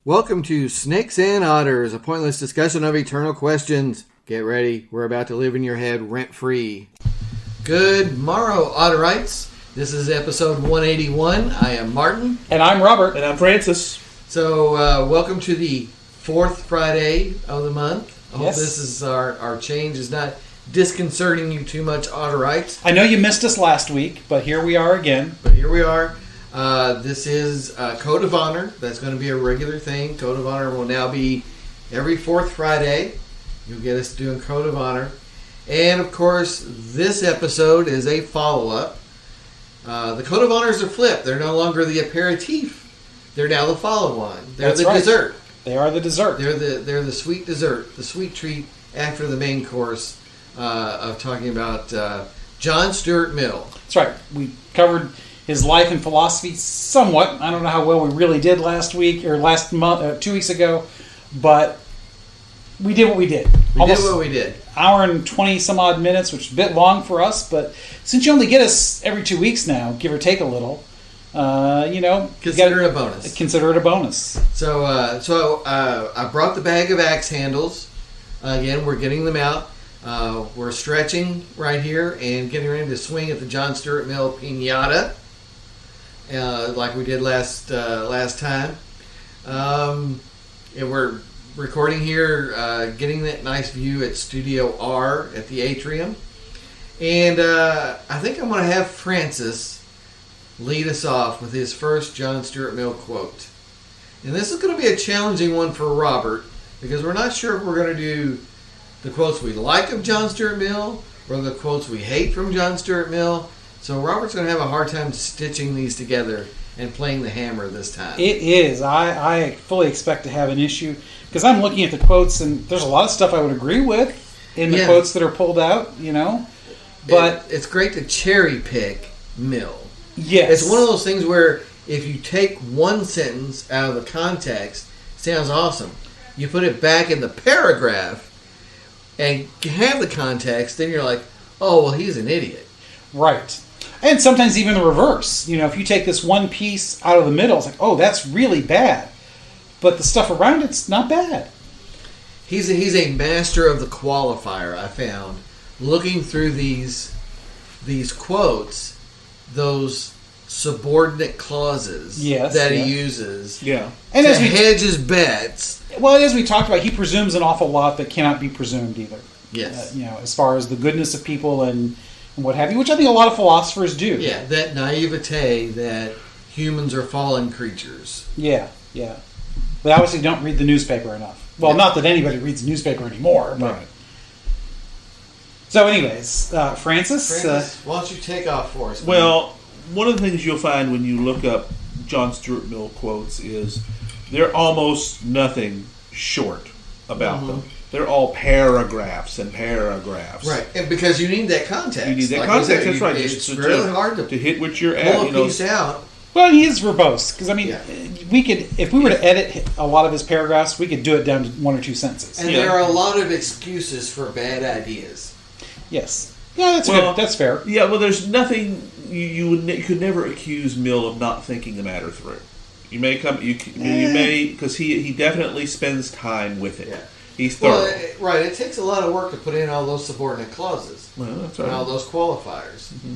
Welcome to Snakes and Otters, a pointless discussion of eternal questions. Get ready, we're about to live in your head rent-free. Good morrow, Otterites. This is episode 181. I am Martin. And I'm Robert. And I'm Francis. So, welcome to the fourth Friday of the month. I hope this is our change is not disconcerting you too much, Otterites. I know you missed us last week, but here we are again. This is Code of Honor. That's going to be a regular thing. Code of Honor will now be every fourth Friday. You'll get us doing Code of Honor. And, of course, this episode is a follow-up. The Code of Honors are flipped. They're no longer the aperitif. They're now the follow-on. They're the dessert. They are the dessert. They're the sweet dessert, the sweet treat after the main course of talking about John Stuart Mill. That's right. We covered his life and philosophy somewhat. I don't know how well we really did last week or last month, 2 weeks ago, but we did what we did. We did what we did. Hour and 20 some odd minutes, which is a bit long for us, but since you only get us every 2 weeks now, give or take a little, consider it a bonus. Consider it a bonus. So I brought the bag of axe handles. Again, we're getting them out. We're stretching right here and getting ready to swing at the John Stuart Mill Pinata, like we did last time. And we're recording here, getting that nice view at Studio R at the atrium. And I think I'm going to have Francis lead us off with his first John Stuart Mill quote. And this is going to be a challenging one for Robert, because we're not sure if we're going to do the quotes we like of John Stuart Mill or the quotes we hate from John Stuart Mill. So Robert's going to have a hard time stitching these together and playing the hammer this time. It is. I fully expect to have an issue, because I'm looking at the quotes, and there's a lot of stuff I would agree with in the quotes that are pulled out, But it's great to cherry pick Mill. Yes. It's one of those things where if you take one sentence out of the context, it sounds awesome. You put it back in the paragraph and have the context, then you're like, oh, well, he's an idiot. Right. And sometimes even the reverse. If you take this one piece out of the middle, it's like, oh, that's really bad. But the stuff around it's not bad. He's a master of the qualifier, I found. Looking through these quotes, those subordinate clauses that he uses and to hedge his bets. Well, as we talked about, he presumes an awful lot that cannot be presumed either. Yes. As far as the goodness of people and what have you, which I think a lot of philosophers do. Yeah, that naivete that humans are fallen creatures. Yeah. They obviously don't read the newspaper enough. Well, not that anybody reads the newspaper anymore. But. Right. So anyways, Francis, why don't you take off for us? Well, one of the things you'll find when you look up John Stuart Mill quotes is they're almost nothing short about them. They're all paragraphs and paragraphs. Right, and because you need that context. You need that context, that's right. It's really hard to hit what you're at. Pull a piece out. Well, he is verbose, because we could, if we were to edit a lot of his paragraphs, we could do it down to one or two sentences. And there are a lot of excuses for bad ideas. Yes. Yeah, that's fair. Yeah, well, there's nothing you could never accuse Mill of not thinking the matter through. You may because he definitely spends time with it. Yeah. He's thorough. Well, it takes a lot of work to put in all those subordinate clauses. Well, that's right. And all those qualifiers. Mm-hmm.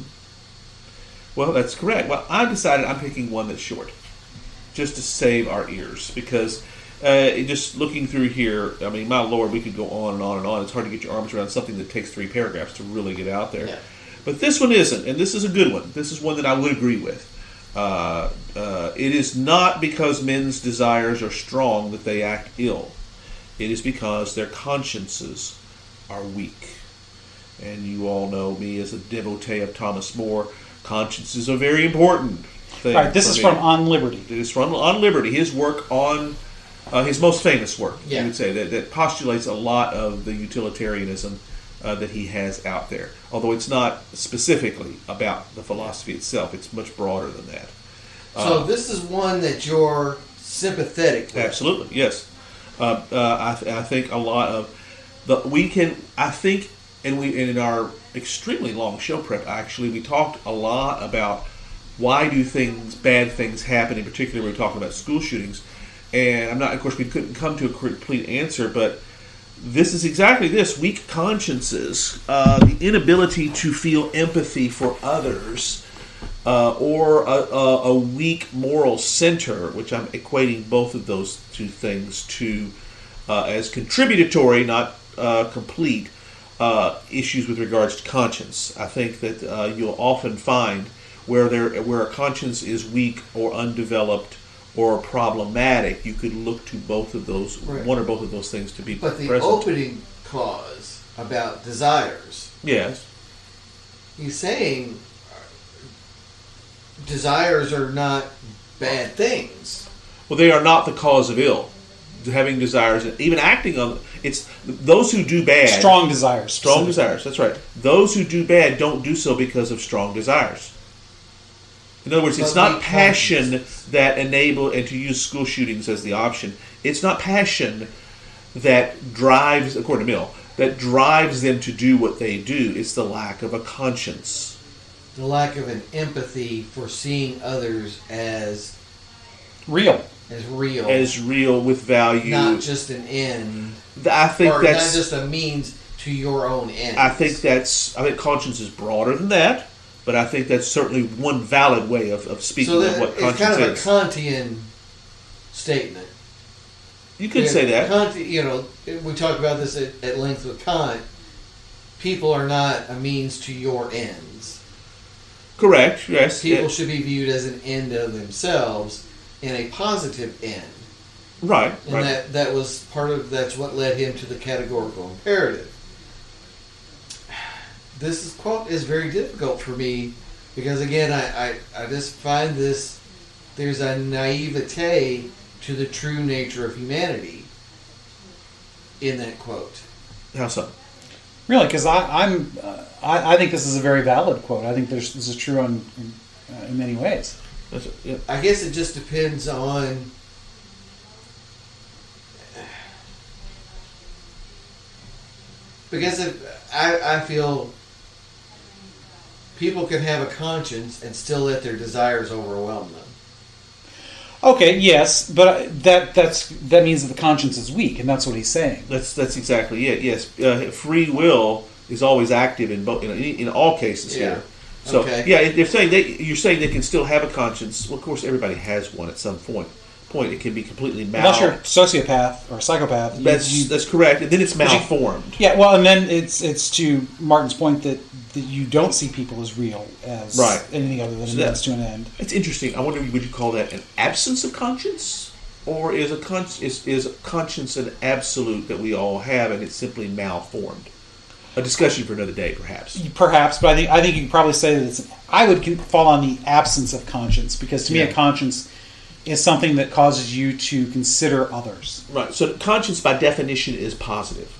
Well, that's correct. Well, I decided I'm picking one that's short, just to save our ears, because just looking through here, I mean, my Lord, we could go on and on and on. It's hard to get your arms around something that takes 3 paragraphs to really get out there. Yeah. But this one isn't, and this is a good one. This is one that I would agree with. It is not because men's desires are strong that they act ill. It is because their consciences are weak. And you all know me as a devotee of Thomas More. Consciences are very important. All right, this is from On Liberty. It is from On Liberty. His work on his most famous work, you would say, that postulates a lot of the utilitarianism that he has out there. Although it's not specifically about the philosophy itself. It's much broader than that. So this is one that you're sympathetic with. Absolutely, yes. I think a lot of in our extremely long show prep, actually, we talked a lot about why do bad things happen. In particular, we were talking about school shootings. and I'm not. Of course, we couldn't come to a complete answer, but this is exactly this: weak consciences, the inability to feel empathy for others, or a weak moral center, which I'm equating both of those two things to as contributory, not complete, issues with regards to conscience. I think that you'll often find where a conscience is weak or undeveloped or problematic, you could look to both of those, right. one or both of those things to be But the present. opening clause about desires, Yes. he's saying desires are not bad things. Well, they are not the cause of ill. Having desires, even acting on it's those who do bad. Strong desires. Strong desires. That's right. Those who do bad don't do so because of strong desires. In other words, it's not passion that enable, and to use school shootings as the option, it's not passion that drives, according to Mill, that drives them to do what they do. It's the lack of a conscience. The lack of an empathy for seeing others as real. As real with value. Not just an end. I think or that's not just a means to your own end. I think conscience is broader than that. But I think that's certainly one valid way of speaking of what conscience is. It's kind of a Kantian statement. You could say that. Kant, we talked about this at length with Kant. People are not a means to your ends. Correct, yes. People should be viewed as an end of themselves and a positive end. Right, and right. that was that's what led him to the categorical imperative. This quote is very difficult for me because, again, I just find there's a naivete to the true nature of humanity in that quote. How so? Really, because I think this is a very valid quote. I think this is true in many ways. Yeah. I guess it just depends on because I feel people can have a conscience and still let their desires overwhelm them. Okay, yes, but that means that the conscience is weak, and that's what he's saying. That's exactly it. Yes, free will is always active in both in all cases here. So okay. You're saying they can still have a conscience. Well, of course, everybody has one at some point. It can be completely unless you're a sociopath or a psychopath. That's correct, and then it's malformed. Yeah, well, and then it's to Martin's point that you don't see people as real as anything other than a means to an end. It's interesting. I wonder, would you call that an absence of conscience, or is conscience an absolute that we all have, and it's simply malformed? A discussion for another day, perhaps. Perhaps, but I think you can probably say that I would fall on the absence of conscience, because to me a conscience is something that causes you to consider others. Right. So conscience, by definition, is positive.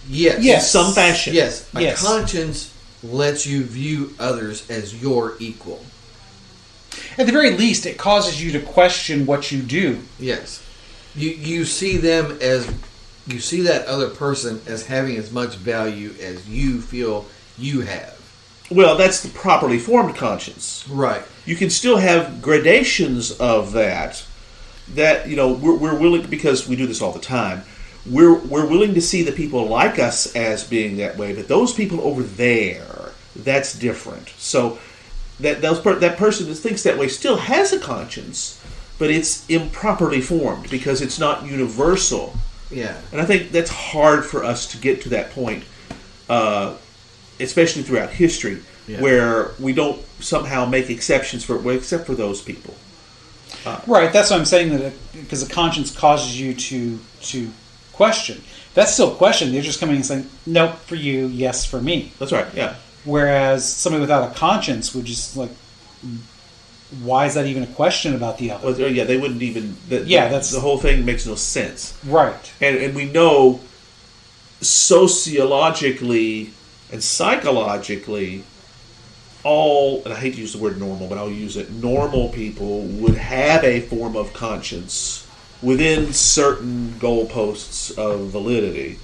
Yes. In some fashion. Yes. A conscience lets you view others as your equal. At the very least, it causes you to question what you do. Yes. You see them as... You see that other person as having as much value as you feel you have. Well, that's the properly formed conscience. Right. You can still have gradations of that. That, we're willing, because we do this all the time, we're willing to see the people like us as being that way, but those people over there, that's different. So that person that thinks that way still has a conscience, but it's improperly formed because it's not universal. Yeah. And I think that's hard for us to get to that point, especially throughout history, where we don't somehow make exceptions except for those people. Right, that's what I'm saying, that because a conscience causes you to question. That's still a question. They're just coming and saying, nope for you, yes for me. That's right, yeah. Whereas somebody without a conscience would just why is that even a question about the other? Well, they wouldn't even... that's the whole thing makes no sense. Right. And we know sociologically and psychologically, and I hate to use the word normal, but I'll use it, normal people would have a form of conscience within certain goalposts of validity.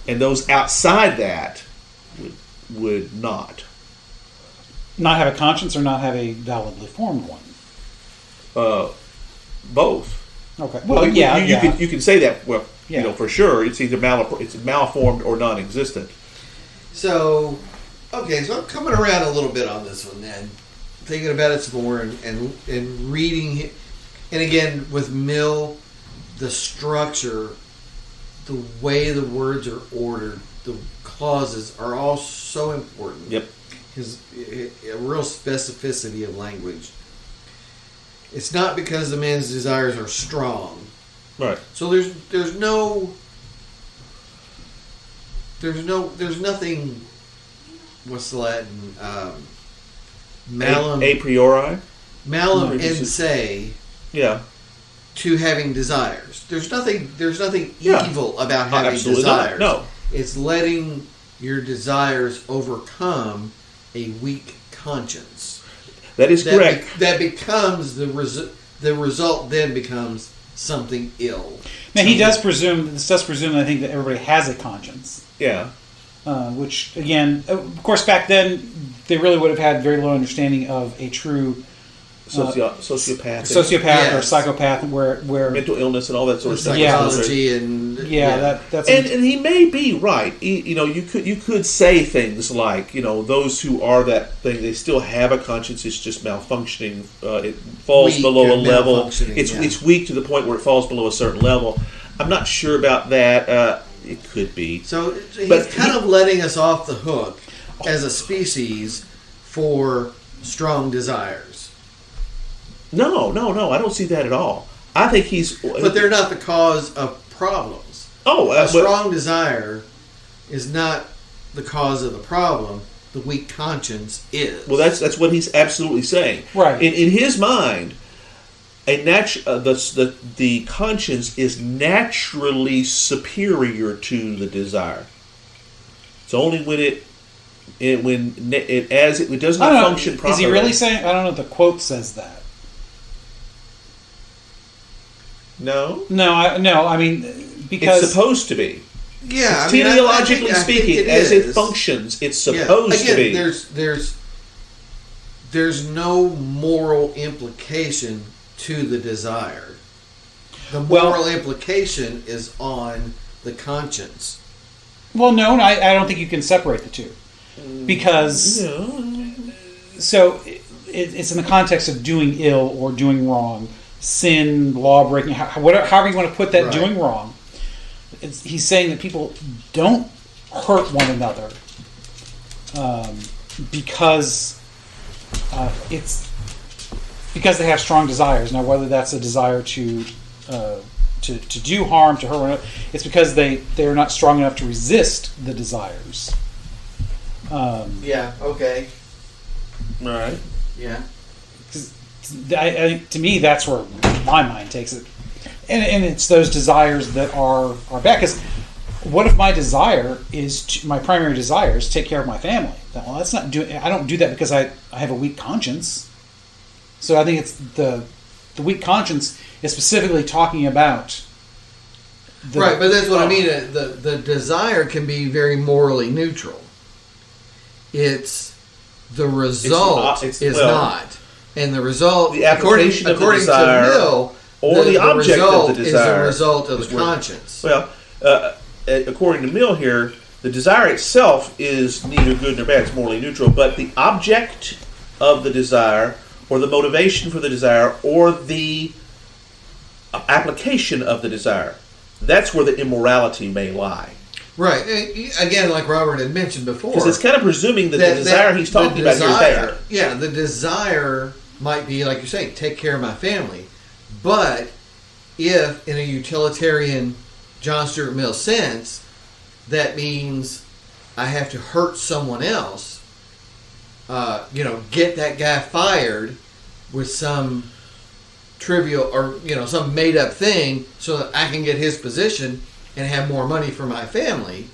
And those outside that would not. Not have a conscience or not have a validly formed one? Both. Okay. Well, yeah, you can say that. Well, Yeah. for sure, it's either it's malformed or non-existent. So, okay, so I'm coming around a little bit on this one then. Thinking about it some more and reading. And again, with Mill, the structure, the way the words are ordered, the clauses are all so important. Yep. A real specificity of language. It's not because the man's desires are strong. Right. So there's nothing. What's the Latin? Malum A priori. Malum in se. Yeah. To having desires. There's nothing Yeah. evil about having Absolutely desires. not. No. It's letting your desires overcome a weak conscience. That is correct. That becomes the result. Then becomes something ill. Now he does presume. This does presume, I think, that everybody has a conscience. Yeah. Which, again, of course, back then they really would have had very little understanding of a true sociopath or psychopath, where mental illness and all that sort of stuff. Psychology and that's and he may be right. You could say things like, those who are that thing, they still have a conscience. It's just malfunctioning. It falls below a level. It's weak to the point where it falls below a certain level. I'm not sure about that. It could be. So he's kind of letting us off the hook as a species for strong desires. No, I don't see that at all. I think he's... But they're not the cause of problems. A strong desire is not the cause of the problem. The weak conscience is. Well, that's what he's absolutely saying. Right. In his mind, the conscience is naturally superior to the desire. It's only when it does not function properly. Is he really saying? I don't know if the quote says that. No. I mean, because it's supposed to be. Yeah, teleologically I think speaking, as it functions, it's supposed to be. There's no moral implication to the desire. The moral implication is on the conscience. Well, no, I don't think you can separate the two, because so it's in the context of doing ill or doing wrong, sin, law breaking, however you want to put that. Right. Doing wrong. He's saying that people don't hurt one another because they have strong desires. Now, whether that's a desire to do harm, to hurt one another, it's because they're not strong enough to resist the desires. Okay. All right. Yeah. To me, that's where my mind takes it. And it's those desires that are bad. Because what if my desire is my primary desire is to take care of my family? Well, that's not doing. I don't do that because I have a weak conscience. So I think it's the weak conscience is specifically talking about. Right, but that's what I mean. The desire can be very morally neutral. It's the result is not, and the result, the application according of the desire, to Mill, or the object of the desire is the result of the conscience. Well, according to Mill here, the desire itself is neither good nor bad; it's morally neutral. But the object of the desire, or the motivation for the desire, or the application of the desire, that's where the immorality may lie. Right. Again, like Robert had mentioned before. Because it's kind of presuming that the desire he's talking about here is there. Yeah, the desire might be, like you're saying, take care of my family. But if, in a utilitarian John Stuart Mill sense, that means I have to hurt someone else, get that guy fired with some trivial or some made up thing so that I can get his position and have more money for my family,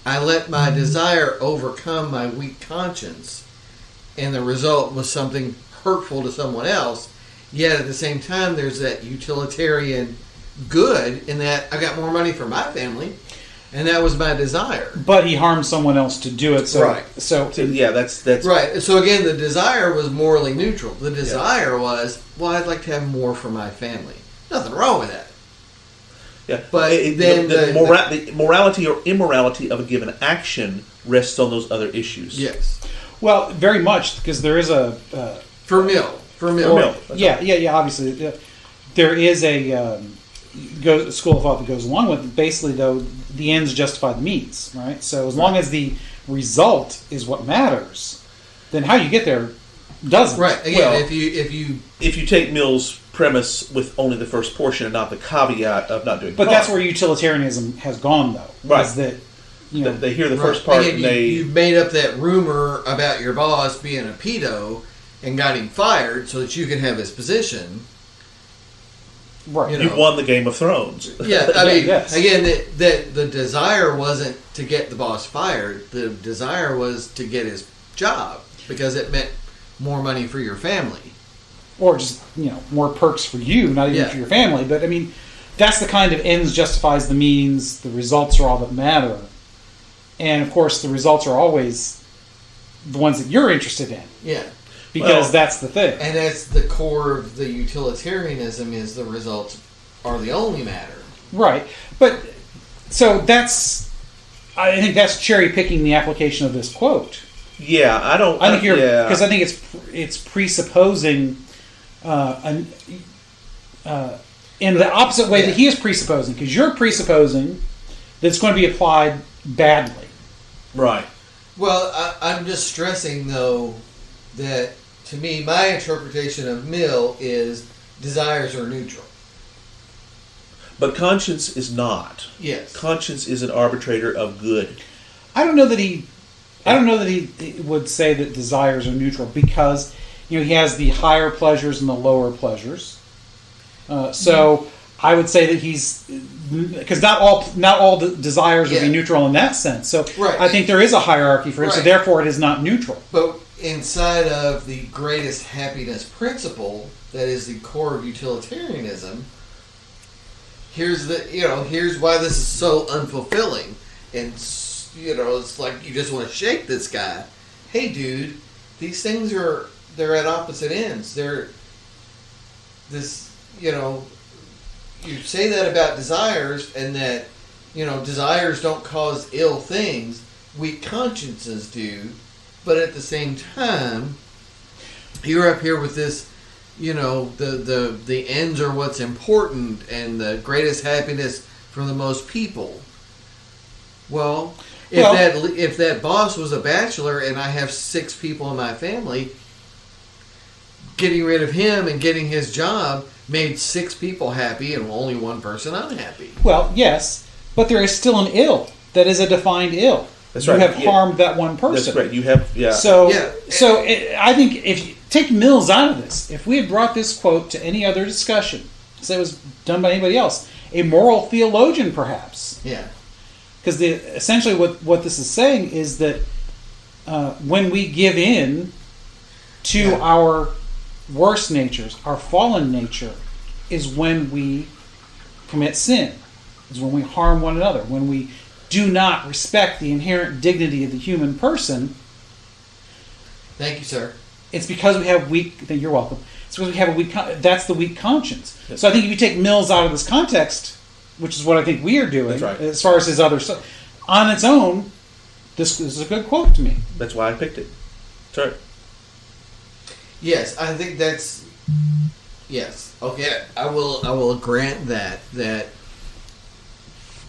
I let my desire overcome my weak conscience, and the result was something hurtful to someone else. Yet at the same time, there's that utilitarian good in that I got more money for my family, and that was my desire. But he harmed someone else to do it. So, right. So that's right. So again, the desire was morally neutral. The desire was, I'd like to have more for my family. Nothing wrong with that. Yeah, But then the morality or immorality of a given action rests on those other issues. Yes. Well, very much, because there is a... For Mill. Obviously. There is a school of thought that goes along with it. Basically, though, the ends justify the means, right? So as long as the result is what matters, then how you get there doesn't. Right. Again, Well, if you take Mill's premise with only the first portion and not the caveat of not doing But harm. that's where utilitarianism has gone, though. Right. Is that, you know, They hear the right. first part Again, and they... you've made up that rumor about your boss being a pedo and got him fired so that you can have his position. right. You know. You've won the Game of Thrones. Yeah, I mean, Yes. again, that the desire wasn't to get the boss fired. The desire was to get his job because it meant more money for your family. Or just, you know, more perks for you, not even Yeah. for your family. But, I mean, that's the kind of ends justifies the means. The results are all that matter. And, of course, the results are always the ones that you're interested in. Yeah. Because Well, that's the thing. And that's the core of the utilitarianism is the results are the only matter. Right. But, so that's, I think that's cherry picking the application of this quote. Yeah, I don't... I think you're, yeah. because I think it's presupposing in the opposite way that he is presupposing, because you're presupposing that it's going to be applied badly. Right. Well, I'm just stressing, though, that to me, my interpretation of Mill is desires are neutral. But conscience is not. Yes. Conscience is an arbitrator of good. I don't know that he would say that desires are neutral, because, you know, he has the higher pleasures and the lower pleasures. So I would say that he's, because not all the desires would be neutral in that sense. So Right. I think there is a hierarchy for him. So Right. therefore, it is not neutral. But inside of the greatest happiness principle, that is the core of utilitarianism, here's why this is so unfulfilling. And, it's like you just want to shake this guy. Hey, dude, these things they're at opposite ends. You say that about desires, and that, desires don't cause ill things. Weak consciences do. But at the same time, you're up here with this, the ends are what's important and the greatest happiness for the most people. Well, if that boss was a bachelor and I have 6 people in my family, getting rid of him and getting his job made 6 people happy and only 1 person unhappy. Well, yes, but there is still an ill that is a defined ill. That's you right. have harmed that one person. That's right. You have, yeah. So I think if you take Mills out of this, if we had brought this quote to any other discussion, say it was done by anybody else, a moral theologian perhaps. Yeah. Because essentially what this is saying is that when we give in to our worst natures, our fallen nature, is when we commit sin, is when we harm one another, when we do not respect the inherent dignity of the human person. Thank you, sir. It's because we have weak... You're welcome. It's because we have a weak... That's the weak conscience. So I think if you take Mills out of this context, which is what I think we are doing, That's right. as far as his other stuff, on its own, this is a good quote to me. That's why I picked it. That's right. Yes, I think that's... Yes. Okay, I will grant that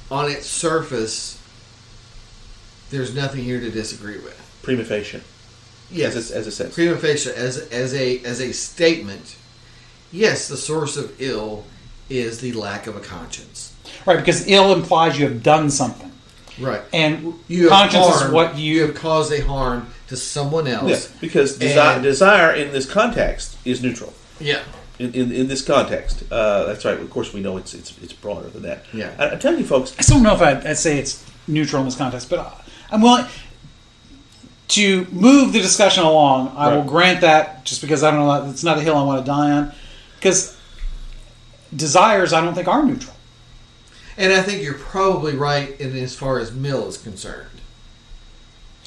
on its surface, there's nothing here to disagree with. Prima facie. Yes, as it says. Prima facie, as a statement, yes, the source of ill is the lack of a conscience. Right, because ill implies you have done something. Right. And You have conscience is harmed- what you have caused a harm to someone else. Yeah, because And- desire in this context is neutral. Yeah. In this context, that's right. Of course, we know it's broader than that. Yeah. I tell you, folks. I still don't know if I'd say it's neutral in this context, but I'm willing to move the discussion along. I will grant that, just because I don't know, it's not a hill I want to die on. Because desires, I don't think, are neutral. And I think you're probably right in as far as Mill is concerned.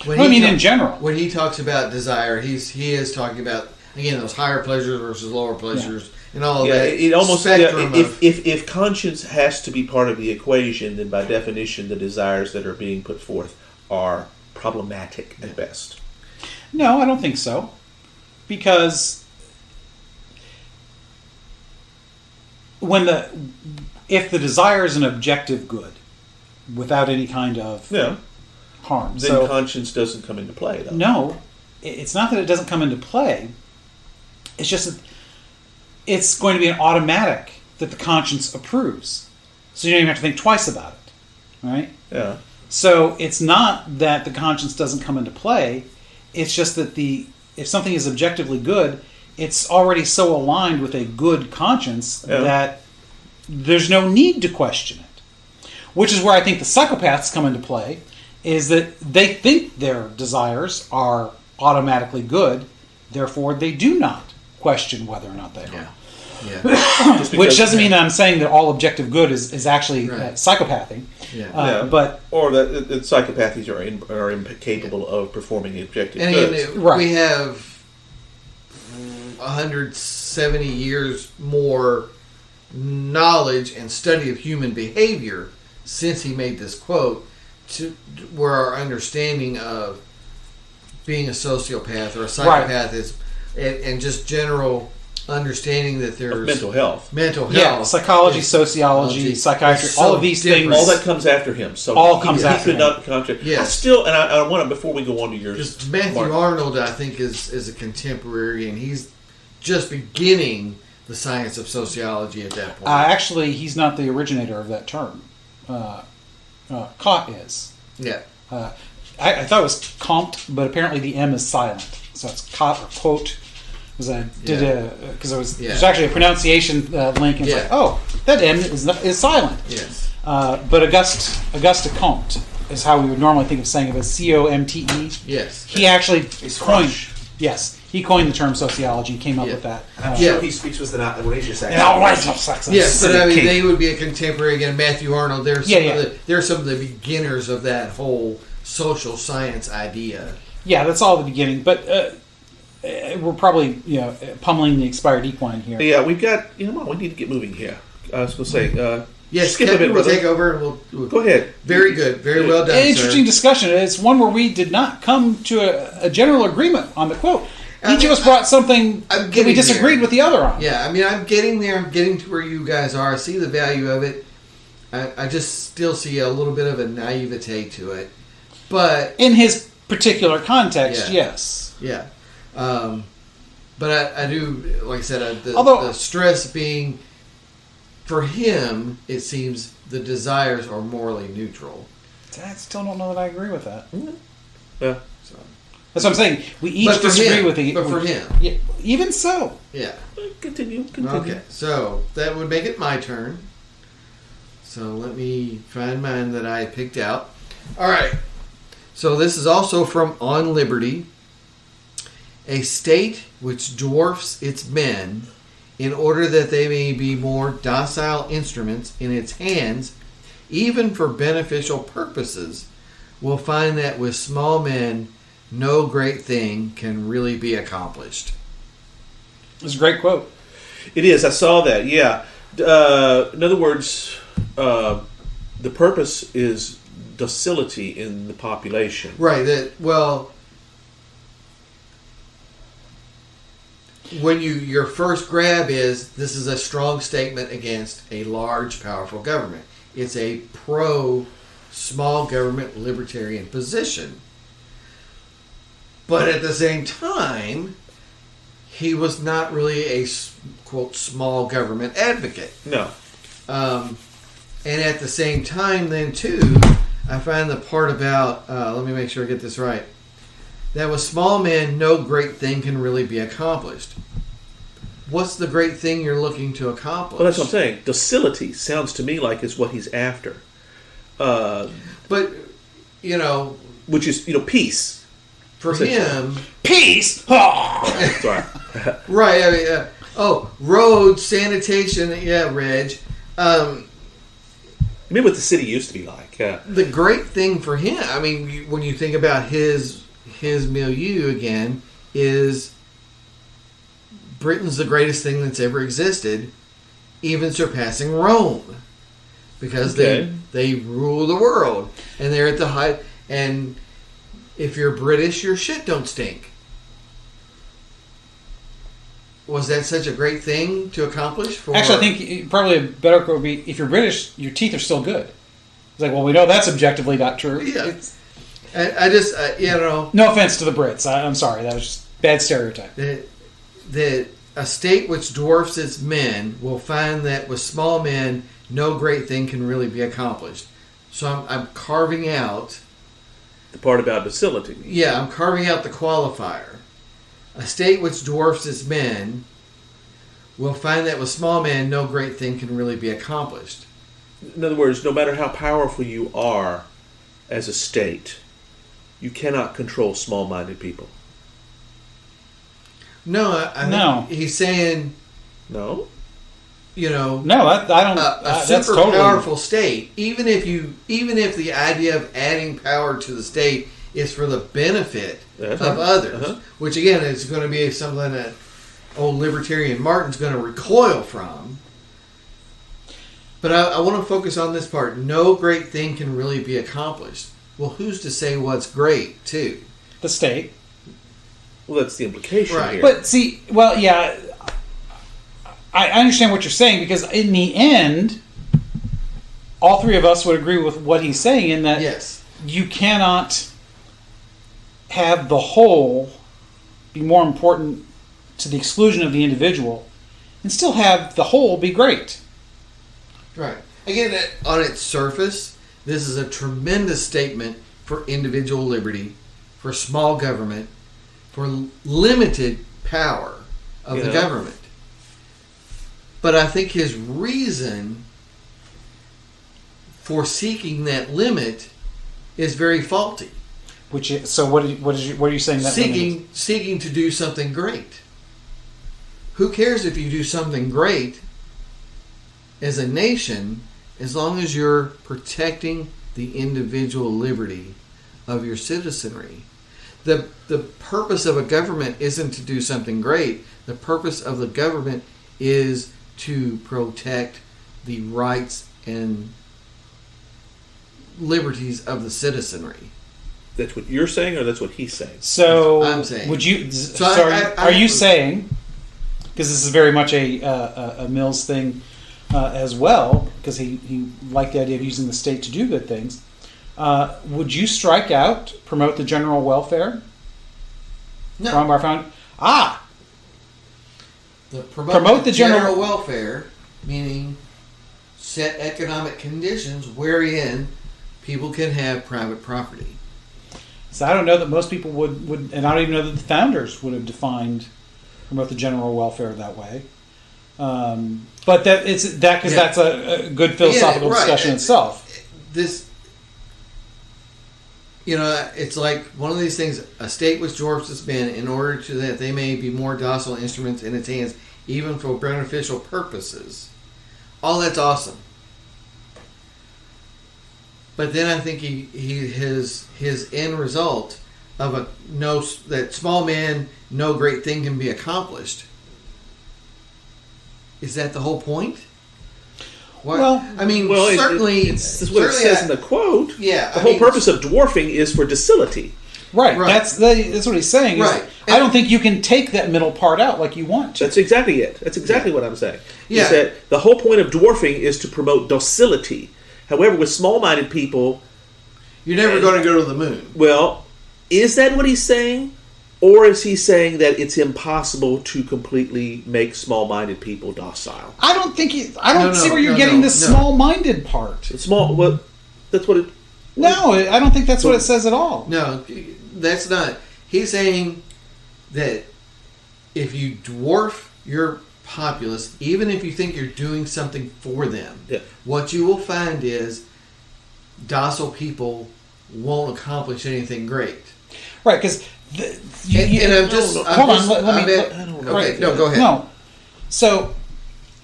In general. When he talks about desire, he is talking about, again, those higher pleasures versus lower pleasures, and all Yeah, that. it almost spectrum of, if conscience has to be part of the equation, then by definition, the desires that are being put forth are problematic at best. No, I don't think so. Because if the desire is an objective good, without any kind of harm, then conscience doesn't come into play, though. No, it's not that it doesn't come into play. It's just that it's going to be an automatic that the conscience approves. So you don't even have to think twice about it, right? Yeah. So it's not that the conscience doesn't come into play. It's just that if something is objectively good, it's already so aligned with a good conscience that there's no need to question it. Which is where I think the psychopaths come into play, is that they think their desires are automatically good, therefore they do not question whether or not they are. yeah. Which doesn't mean that I'm saying that all objective good is actually psychopathy. Yeah. But or that psychopathies are incapable of performing objective goods. We have 170 years more knowledge and study of human behavior since he made this quote, to where our understanding of being a sociopath or a psychopath is, and just general understanding that there's mental health. Yeah, psychology, sociology, psychiatry, all of these things. All that comes after him. So all comes after him. Not contradict. Yes. I still, and I want to, before we go on to yours, because Matthew Arnold, I think, is a contemporary, and he's just beginning the science of sociology at that point. Actually, he's not the originator of that term. Kant is. Yeah. I thought it was Comte, but apparently the M is silent. So it's Kant or quote. Because there's actually a pronunciation link, and it's like, oh, that M is silent. Yes. But Auguste Comte is how we would normally think of saying it, as C-O-M-T-E. Yes. He actually coined. Yes. He coined the term sociology and came up with that. I'm sure he speaks with an outrageous accent. An outrageous accent. Yes, but I mean, they would be a contemporary again. Matthew Arnold. They're some of the beginners of that whole social science idea. Yeah, that's all the beginning. But we're probably pummeling the expired equine here. Yeah, we've got. We need to get moving here. I was going to say. Yes, skip Kevin a bit, will brother. take over, and we'll go ahead. Very good, very well done. Interesting discussion. It's one where we did not come to a general agreement on the quote. Each of us brought something that we disagreed with the other on. Yeah, I mean, I'm getting there. I'm getting to where you guys are. I see the value of it. I just still see a little bit of a naivete to it. But in his particular context, yes. Yeah. But I do, like I said, the stress being, for him, it seems the desires are morally neutral. I still don't know that I agree with that. Mm-hmm. Yeah. So. That's what I'm saying. We each disagree with it. But for him. Yeah, even so. Yeah. Continue. Okay, so that would make it my turn. So let me find mine that I picked out. All right. So this is also from On Liberty. A state which dwarfs its men in order that they may be more docile instruments in its hands, even for beneficial purposes, will find that with small men no great thing can really be accomplished. It's a great quote. It is. I saw that. Yeah. In other words, the purpose is docility in the population. Right. When your first grab is, this is a strong statement against a large, powerful government. It's a pro-small government libertarian position. But at the same time, he was not really a, quote, small government advocate. No. And at the same time, then, too, I find the part about, let me make sure I get this right, that with small men, no great thing can really be accomplished. What's the great thing you're looking to accomplish? Well, that's what I'm saying. Docility sounds to me like it's what he's after. But, which is, peace. For him... Peace! Sorry. Right, I mean, roads, sanitation, Reg. Maybe what the city used to be like. The great thing for him, I mean, when you think about his milieu again, is Britain's the greatest thing that's ever existed, even surpassing Rome, because they rule the world, and they're at the height. And if you're British, your shit don't stink. Was that such a great thing to accomplish? Actually, I think probably a better quote would be, if you're British, your teeth are still good. It's like, well, we know that's objectively not true. Yeah. I just, No offense to the Brits. I'm sorry. That was just bad stereotype. That a state which dwarfs its men will find that with small men, no great thing can really be accomplished. So I'm carving out... The part about docility. Yeah, I'm carving out the qualifier. A state which dwarfs its men will find that with small men, no great thing can really be accomplished. In other words, no matter how powerful you are as a state, you cannot control small-minded people. No, I no. think he's saying... No? No, I don't... A super powerful state, even if the idea of adding power to the state is for the benefit of others, which again is going to be something that old libertarian Martin's going to recoil from. But I want to focus on this part. No great thing can really be accomplished. Well, who's to say what's great, too? The state. Well, that's the implication here. But see, well, yeah, I understand what you're saying, because in the end, all three of us would agree with what he's saying in that you cannot have the whole be more important to the exclusion of the individual and still have the whole be great. Right. Again, on its surface, this is a tremendous statement for individual liberty, for small government, for limited power of the government. But I think his reason for seeking that limit is very faulty. What are you saying that seeking to do something great? Who cares if you do something great as a nation, as long as you're protecting the individual liberty of your citizenry? The purpose of a government isn't to do something great. The purpose of the government is to protect the rights and liberties of the citizenry. That's what you're saying, or that's what he's saying? So I'm saying. Would you? Are you saying? Because this is very much a Mills thing as well, because he liked the idea of using the state to do good things. Would you strike out promote the general welfare? No. From our found promote the general welfare, meaning set economic conditions wherein people can have private property. So I don't know that most people would, and I don't even know that the founders would have defined promote the general welfare that way. But that's a good philosophical discussion itself. It's like one of these things. A state which dwarfs its men in order to that they may be more docile instruments in its hands, even for beneficial purposes. All that's awesome. But then I think his end result of that small man, no great thing can be accomplished. Is that the whole point? Certainly, it's what it says in the quote. Yeah, the whole purpose of dwarfing is for docility. Right. That's what he's saying. Right. I don't think you can take that middle part out like you want to. That's exactly it. That's exactly what I'm saying. Yeah. Is that the whole point of dwarfing is to promote docility. However, with small-minded people, you're never going to go to the moon. Well, is that what he's saying? Or is he saying that it's impossible to completely make small-minded people docile? I don't think I don't see where you're getting the small-minded part. That's what it... No, I don't think that's what it says at all. No, that's not. He's saying that if you dwarf your populace, even if you think you're doing something for them, what you will find is docile people won't accomplish anything great. Right, because... Hold on. Let me. Go ahead. No. So,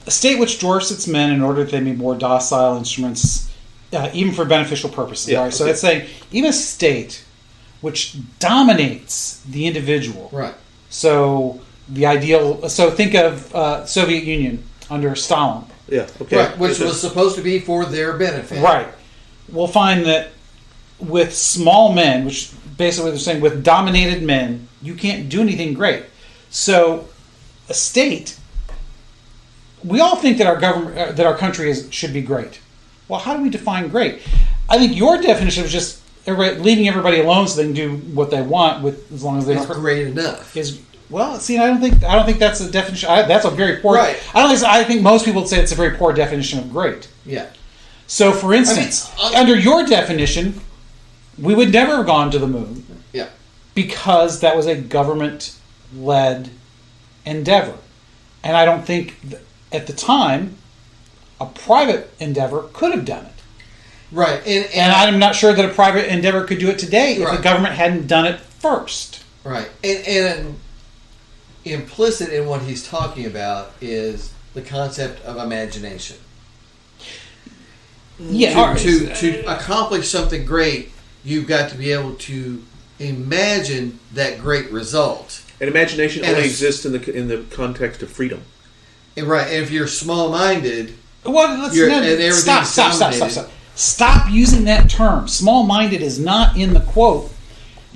a state which dwarfs its men in order that they be more docile instruments, even for beneficial purposes. Yeah, right? So it's saying even a state which dominates the individual. Right. So the ideal. So think of Soviet Union under Stalin. Yeah. Okay. Right, which was supposed to be for their benefit. Right. We'll find that with small men, which basically they're saying with dominated men, you can't do anything great. So a state, we all think that our government, that our country should be great. Well, how do we define great? I think your definition was just leaving everybody alone so they can do what they want with as long as they It's don't. great enough. Well, see, I don't think that's a definition. That's a very poor. Right. I think most people would say it's a very poor definition of great. Yeah. So, for instance, under your definition, we would never have gone to the moon. Yeah. Because that was a government-led endeavor, and I don't think at the time a private endeavor could have done it. Right. And I'm not sure that a private endeavor could do it today if Right. the government hadn't done it first. Right. And implicit in what he's talking about is the concept of imagination. Yeah. To accomplish something great, you've got to be able to imagine that great result. And imagination And only it's- exists in the context of freedom. And right. And if you're small-minded, Well, let's and everything's dominated. Stop using that term. Small-minded is not in the quote.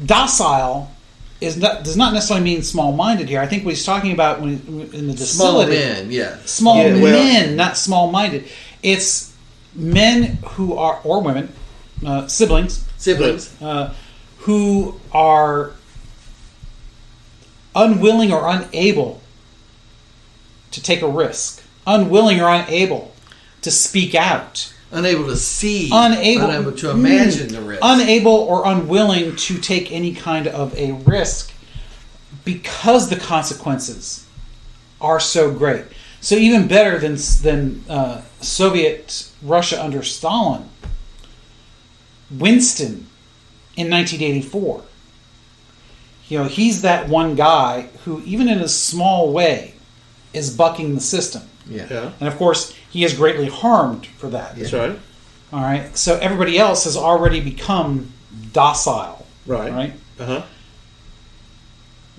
Docile does not necessarily mean small-minded here. I think what he's talking about in the small docility. men, yeah. Small Yeah, well- men, not small-minded. It's men who are, or women, siblings, who are unwilling or unable to take a risk, unwilling or unable to speak out, Unable to see, unable to imagine the risk. unable or unwilling to take any kind of a risk because the consequences are so great. So even better than Soviet Russia under Stalin, Winston in 1984. He's that one guy who, even in a small way, is bucking the system. Yeah. And of course, he is greatly harmed for that. That's right. All right. So everybody else has already become docile. Right. Right. Uh-huh.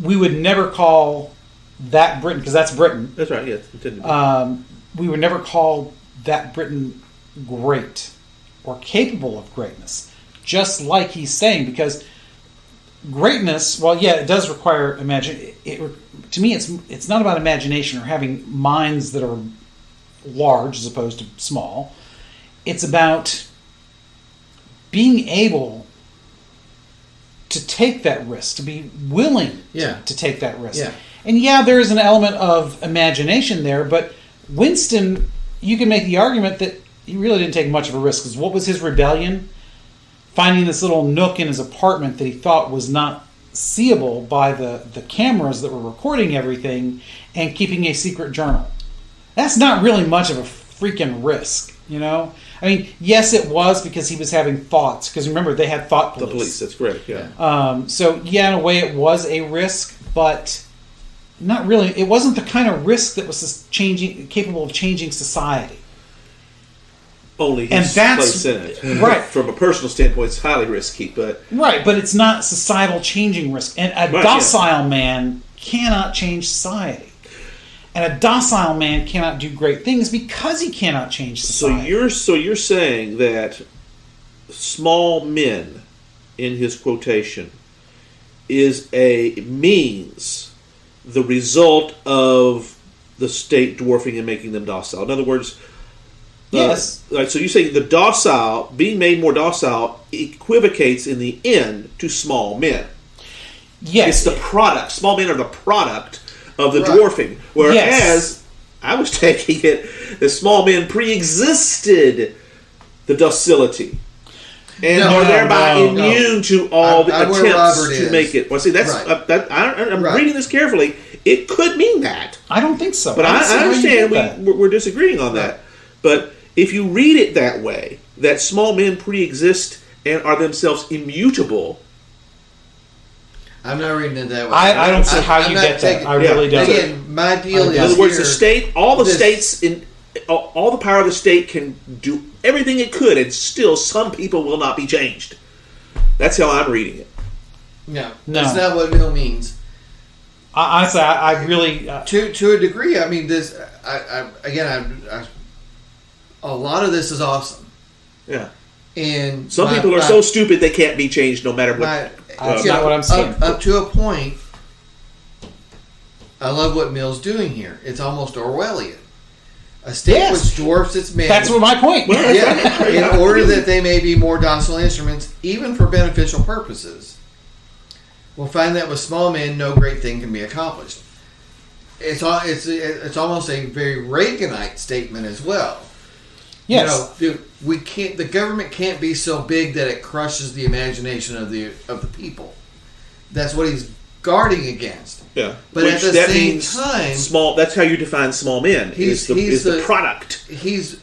We would never call that Britain, because that's Britain. That's right. Yes. Intended to be. We would never call that Britain great or capable of greatness. Just like he's saying, because greatness, well, yeah, it does require imagination. To me, it's not about imagination or having minds that are large as opposed to small. It's about being able to take that risk, to be willing to take that risk. Yeah. And yeah, there is an element of imagination there, but Winston, you can make the argument that he really didn't take much of a risk, because what was his rebellion? Finding this little nook in his apartment that he thought was not seeable by the cameras that were recording everything, and keeping a secret journal. That's not really much of a freaking risk, I mean, yes, it was, because he was having thoughts. Because remember, they had thought police. The police, that's correct, yeah. So, yeah, in a way, it was a risk, but not really. It wasn't the kind of risk that was capable of changing society. Only And his that's- place in it. right. From a personal standpoint, it's highly risky, but Right, but it's not societal changing risk. And a Right, docile man cannot change society. And a docile man cannot do great things because he cannot change society. so you're saying that small men, in his quotation, is a means, the result of the state dwarfing and making them docile. In other words, Yes. Right, so you say the docile, being made more docile, equivocates in the end to small men. Yes. It's the product. Small men are the product of the Right. dwarfing. Whereas, Yes. I was taking it, the small men pre-existed the docility. And No, are no, thereby no, immune to all the I'm where attempts Robert to is. make it. Well, see, that's Right. I'm Right. reading this carefully. It could mean that. I don't think so. But don't see I how you understand get that. we're disagreeing on that. But if you read it that way, that small men pre-exist and are themselves immutable, I'm not reading it that way. I don't see how I'm you not get that. taking- I really don't. Again, my deal In is in other words, the here- state, all the this- states in all the power of the state can do everything it could, and still some people will not be changed. That's how I'm reading it. No, No. that's not what Mill means. Honestly, I really to a degree. I mean, this. A lot of this is awesome. Yeah. And some people are so stupid they can't be changed no matter what. That's not what I'm saying. Up to a point, I love what Mill's doing here. It's almost Orwellian. A state which dwarfs its man. That's what my point. Yeah, in order that they may be more docile instruments, even for beneficial purposes. We'll find that with small men, no great thing can be accomplished. It's almost a very Reaganite statement as well. Yes. We can't. The government can't be so big that it crushes the imagination of the people. That's what he's guarding against. Yeah, but at the same time, small. That's how you define small men. He's the product. He's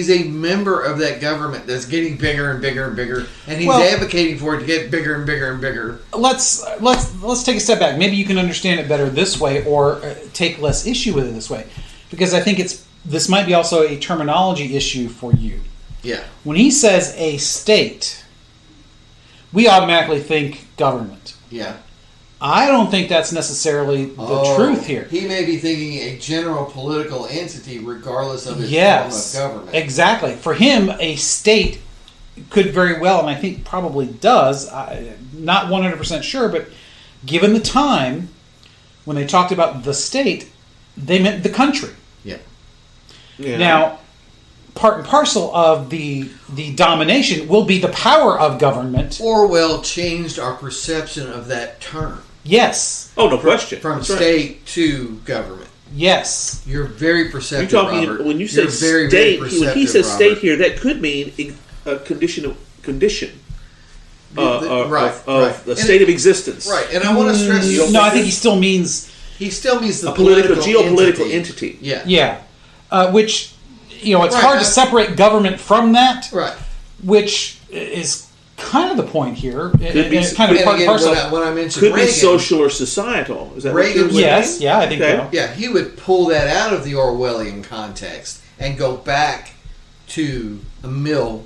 a member of that government that's getting bigger and bigger and bigger, and he's advocating for it to get bigger and bigger and bigger. Let's take a step back. Maybe you can understand it better this way, or take less issue with it this way, because I think this might be also a terminology issue for you. Yeah. When he says a state, we automatically think government. Yeah. I don't think that's necessarily the truth here. He may be thinking a general political entity regardless of its form of government. Exactly. For him, a state could very well, and I think probably does, not 100% sure, but given the time, when they talked about the state, they meant the country. Yeah. Now, part and parcel of the domination will be the power of government. Orwell changed our perception of that term. Yes. Oh, no question. From state to government. Yes. You're very perceptive, You're talking, Robert. when you say very, state, very when he says Robert. state here, that could mean a condition of the state of existence. Right, and I want to stress... No, I think he still means... He still means the geopolitical entity. Yeah. Yeah. Which, it's hard to separate government from that. Right. Which is kind of the point here. Could be kind of part and parcel. When I mentioned could Reagan, be social or societal. Is that Reagan? What you're yes. Yeah, I think so. Yeah, he would pull that out of the Orwellian context and go back to a Mill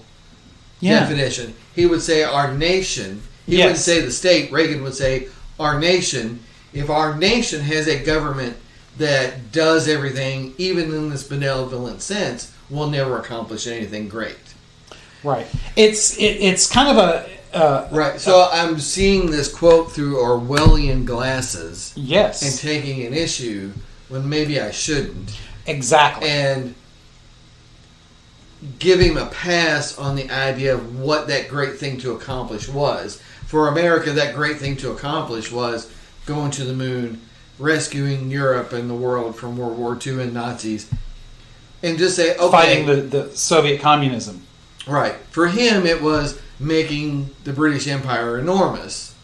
definition. He would say our nation. He wouldn't say the state. Reagan would say our nation. If our nation has a government that does everything, even in this benevolent sense, we'll never accomplish anything great. Right. It's kind of a... right. So I'm seeing this quote through Orwellian glasses. Yes. And taking an issue when maybe I shouldn't. Exactly. And give him a pass on the idea of what that great thing to accomplish was. For America, that great thing to accomplish was going to the moon, rescuing Europe and the world from World War II and Nazis. And just say, okay. Fighting the Soviet communism. Right. For him, it was making the British Empire enormous.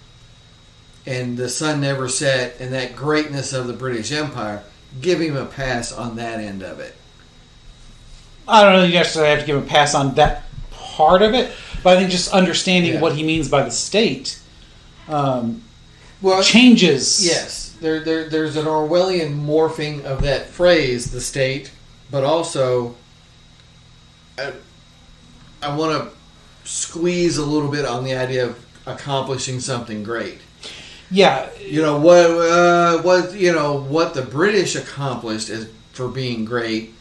And the sun never set, and that greatness of the British Empire, give him a pass on that end of it. I don't know if you necessarily have to give him a pass on that part of it, but I think just understanding what he means by the state changes. Yes. There's an Orwellian morphing of that phrase, the state, but also I want to squeeze a little bit on the idea of accomplishing something great. Yeah. What the British accomplished for being great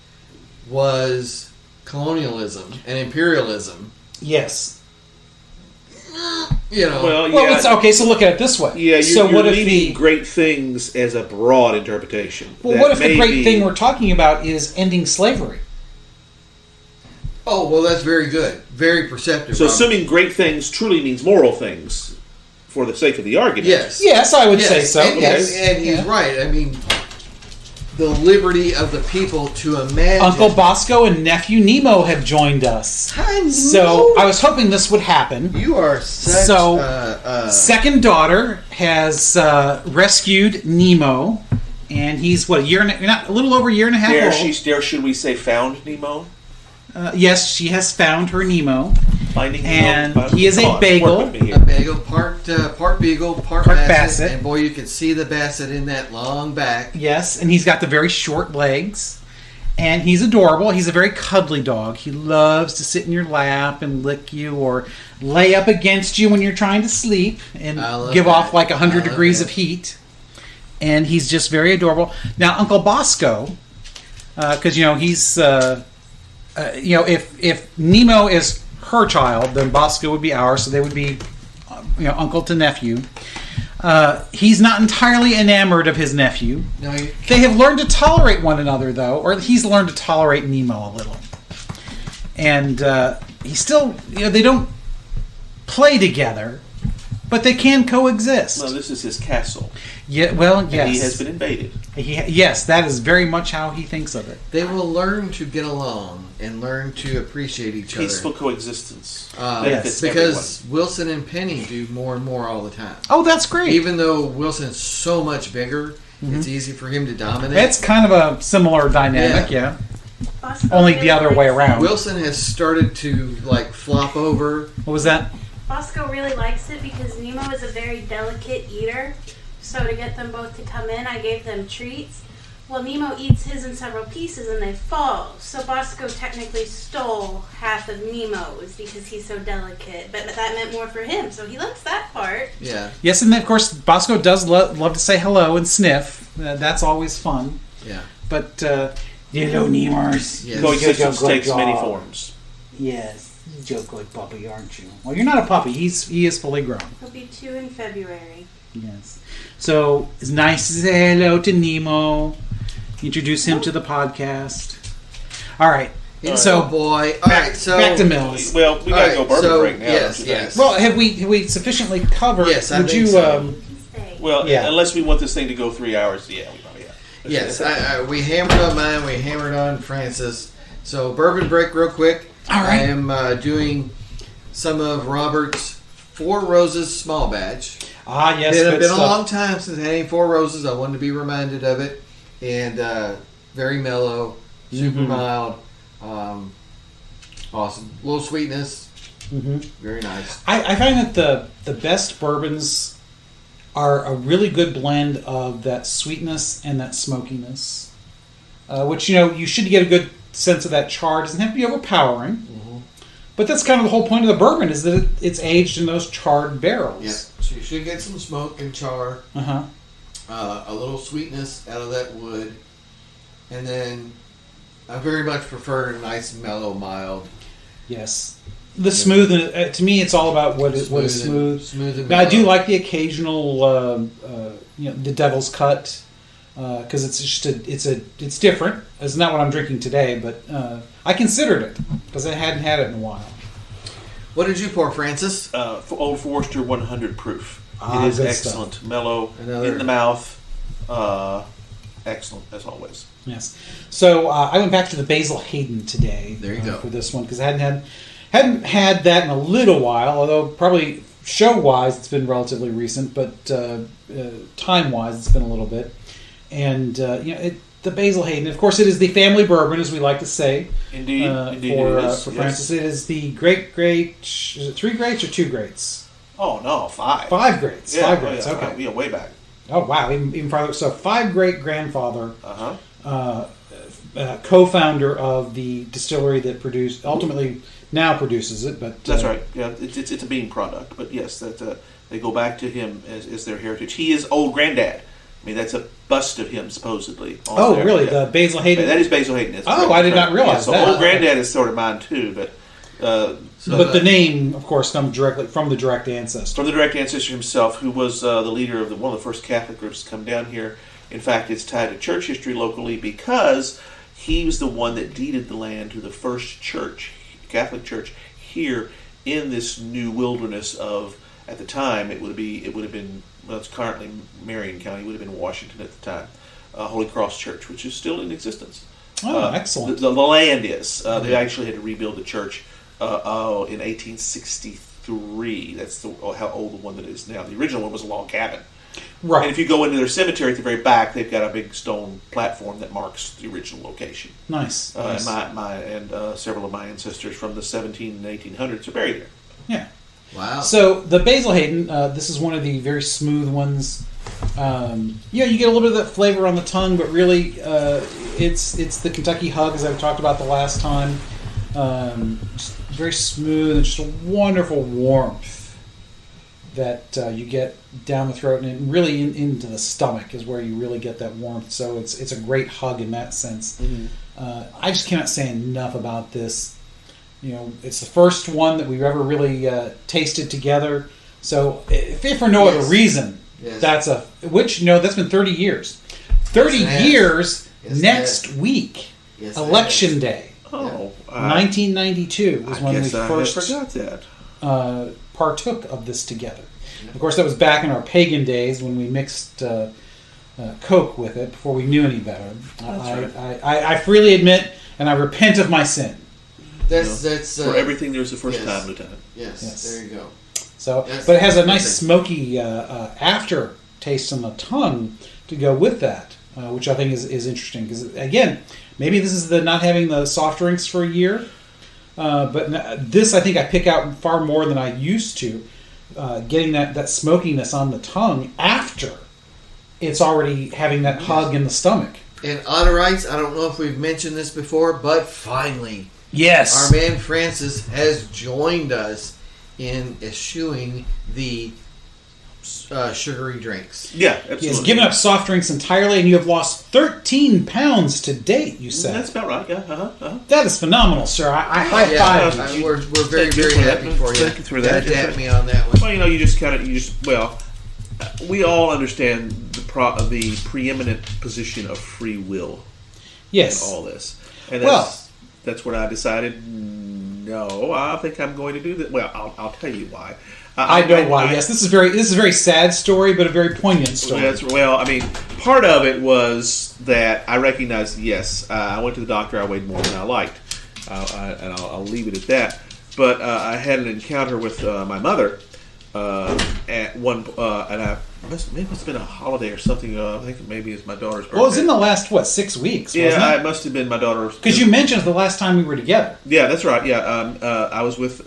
was colonialism and imperialism. Yes. It's okay. So look at it this way. Yeah. So you're leaving great things as a broad interpretation. Well, what if the great thing we're talking about is ending slavery? Oh, well, that's very good. Very perceptive. So Robert. assuming great things truly means moral things, for the sake of the argument. Yes. Yes, I would say so. And, and he's right. I mean, the liberty of the people to imagine. Uncle Bosco and Nephew Nemo have joined us. Hi, Nemo. So I was hoping this would happen. You are such... second daughter has rescued Nemo, and he's, a little over a year and a half old. Should we say found Nemo? Yes, she has found her Nemo. Finding and Nemo. He is a bagel. A bagel, part beagle, part basset. And boy, you can see the basset in that long back. Yes, and he's got the very short legs. And he's adorable. He's a very cuddly dog. He loves to sit in your lap and lick you or lay up against you when you're trying to sleep and give off like 100 degrees of heat. and he's just very adorable. Now, Uncle Bosco, because he's if Nemo is her child, then Bosco would be ours, so they would be uncle to nephew. He's not entirely enamored of his nephew. No, They have learned to tolerate one another, though, or he's learned to tolerate Nemo a little. And he's still, they don't play together, but they can coexist. Well, this is his castle. Yeah, well, And yes. he has been invaded. Yes, that is very much how he thinks of it. they will learn to get along and learn to appreciate each Peaceful other. coexistence. Yes. Benefits Because Wilson and Penny do more and more all the time. Oh, that's great. Even though Wilson's so much bigger, it's easy for him to dominate. That's kind of a similar dynamic, yeah. Bosco Only the really other way likes around. Wilson has started to flop over. What was that? Bosco really likes it because Nemo is a very delicate eater. So to get them both to come in, I gave them treats. Well, Nemo eats his in several pieces and they fall. So Bosco technically stole half of Nemo's because he's so delicate. But that meant more for him, so he likes that part. Yeah, Yes, and then, of course, Bosco does love to say hello and sniff. That's always fun. yeah. But, hello, Nemers. Yes. Coexistence takes many forms. Yes, you're a good puppy, aren't you? Well, you're not a puppy. He is fully grown. He'll be 2 in February. Yes. So it's nice to say hello to Nemo. Introduce him to the podcast. All right. So, boy. All right, so back to Mills. Well, we gotta go bourbon break now. Yes, don't you think? yes. Well, have we sufficiently covered? Yes, I would think you? so. Stay. Well, Yeah. unless we want this thing to go 3 hours, yeah, we probably have. Yes, we hammered on mine. We hammered on Francis. So bourbon break real quick. All right. I am doing some of Robert's Four Roses small batch. Ah, yes. It's good been a stuff. long time since I had any Four Roses. I wanted to be reminded of it. And very mellow, super mild, awesome. Little sweetness, very nice. I find that the best bourbons are a really good blend of that sweetness and that smokiness, which you should get a good sense of that char. It doesn't have to be overpowering, but that's kind of the whole point of the bourbon is that it's aged in those charred barrels. Yeah, so you should get some smoke and char, a little sweetness out of that wood, and then I very much prefer a nice mellow mild. Yes. The smooth, to me, it's all about what is smooth. Smooth and Now, I do mellow. like the occasional, the Devil's Cut, because it's just it's different. It's not what I'm drinking today, but I considered it because I hadn't had it in a while. What did you pour, Francis? For Old Forester 100 proof. Ah, It is good excellent, mellow, Another- in the mouth, excellent as always. Yes. So I went back to the Basil Hayden today. There you go. For this one because I hadn't had that in a little while. Although probably show wise it's been relatively recent, but time wise it's been a little bit. And the Basil Hayden, of course, it is the family bourbon, as we like to say. Indeed, indeed For it is. for yes. Francis, it is the great. Is it 3 greats or 2 greats? Oh no, 5. 5 greats. Yeah, 5 oh, greats. yeah, Okay. right. Yeah, way back. Oh wow, even farther. So 5 great grandfather. Uh-huh. Co-founder of the distillery that ultimately now produces it, but That's right. Yeah, it's a bean product, but yes, that they go back to him as their heritage. He is old granddad. I mean, that's a bust of him supposedly. on Oh, there. really? Yeah. The Basil Hayden. That is Basil Hayden. That's Oh, correct. I did not realize Yeah, so that. old granddad is sort of mine too, but but the name, of course, comes directly from the direct ancestor. from the direct ancestor himself, who was the leader of one of the first Catholic groups to come down here. In fact, it's tied to church history locally because he was the one that deeded the land to the first church, Catholic church, here in this new wilderness of, at the time, it would have been, well, it's currently Marion County, it would have been Washington at the time, Holy Cross Church, which is still in existence. Oh, excellent. The land is. They actually had to rebuild the church in 1863. That's how old the one that is now. The original one was a log cabin. Right. And if you go into their cemetery at the very back, they've got a big stone platform that marks the original location. Nice. Nice. And several of my ancestors from the 17 and 1800s are buried there. Yeah. Wow. So the Basil Hayden, this is one of the very smooth ones. You get a little bit of that flavor on the tongue, but really, it's the Kentucky hug, as I've talked about the last time. Just very smooth and just a wonderful warmth that you get down the throat and really into the stomach is where you really get that warmth. So it's a great hug in that sense. I just cannot say enough about this. It's the first one that we've ever really tasted together. So if for no other reason, that's been 30 years. 30 years next week, Election Day. Oh, 1992 was when we first forgot that. Partook of this together. Of course, that was back in our pagan days when we mixed Coke with it before we knew any better. I freely admit and I repent of my sin. That's for everything. There's a first time, Lieutenant. Yes, there you go. So, but it has a nice smoky aftertaste on the tongue to go with that, which I think is interesting. Because again, maybe this is the not having the soft drinks for a year, but this I think I pick out far more than I used to. Getting that smokiness on the tongue after it's already having that hug in the stomach. And honor rights, I don't know if we've mentioned this before, but finally, yes, our man Francis has joined us in eschewing the sugary drinks. Yeah, absolutely. He has given up soft drinks entirely, and you have lost 13 pounds to date, you said. That's about right, yeah. That is phenomenal, sir. I high-five you. We're very, very happy for you. Thank you for that. Tap me on that one. Well, we all understand the preeminent position of free will in all this. And that's what I decided, no, I think I'm going to do that. Well, I'll tell you why. I know why. Yes, this is a very sad story, but a very poignant story. Part of it was that I recognized. Yes, I went to the doctor. I weighed more than I liked, and I'll leave it at that. But I had an encounter with my mother at one, and it must have been a holiday or something. I think maybe it's my daughter's birthday. Well, it was in the last 6 weeks. Wasn't it? It must have been my daughter's. Because you mentioned the last time we were together. Yeah, that's right. Yeah, I was with.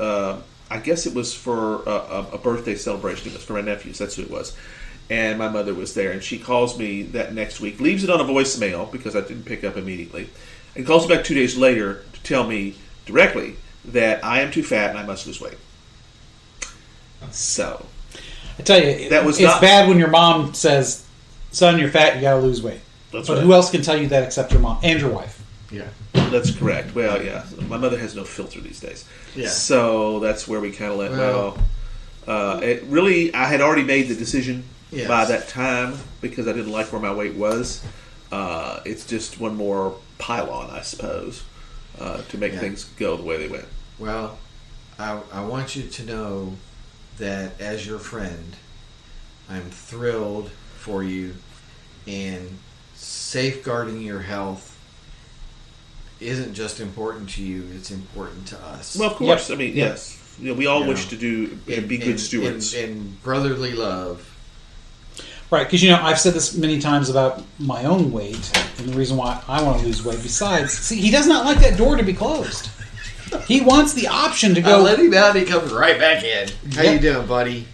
I guess it was for a birthday celebration. It was for my nephews. That's who it was. And my mother was there. And she calls me that next week, leaves it on a voicemail because I didn't pick up immediately, and calls me back 2 days later to tell me directly that I am too fat and I must lose weight. So, I tell you, it's bad when your mom says, son, you're fat, you got to lose weight. But who else can tell you that except your mom and your wife? Yeah. That's correct. Well, yeah. My mother has no filter these days. Yeah. So that's where we kind of it really, I had already made the decision by that time because I didn't like where my weight was. It's just one more pile-on, I suppose, to make things go the way they went. Well, I want you to know that as your friend, I'm thrilled for you, and safeguarding your health isn't just important to you, it's important to us. Well, of course. Yep. I mean, yes. We all wish to be good stewards. And brotherly love. Right, because, I've said this many times about my own weight and the reason why I want to lose weight. Besides, he does not like that door to be closed. He wants the option to go. Let him out, he comes right back in. How you doing, buddy?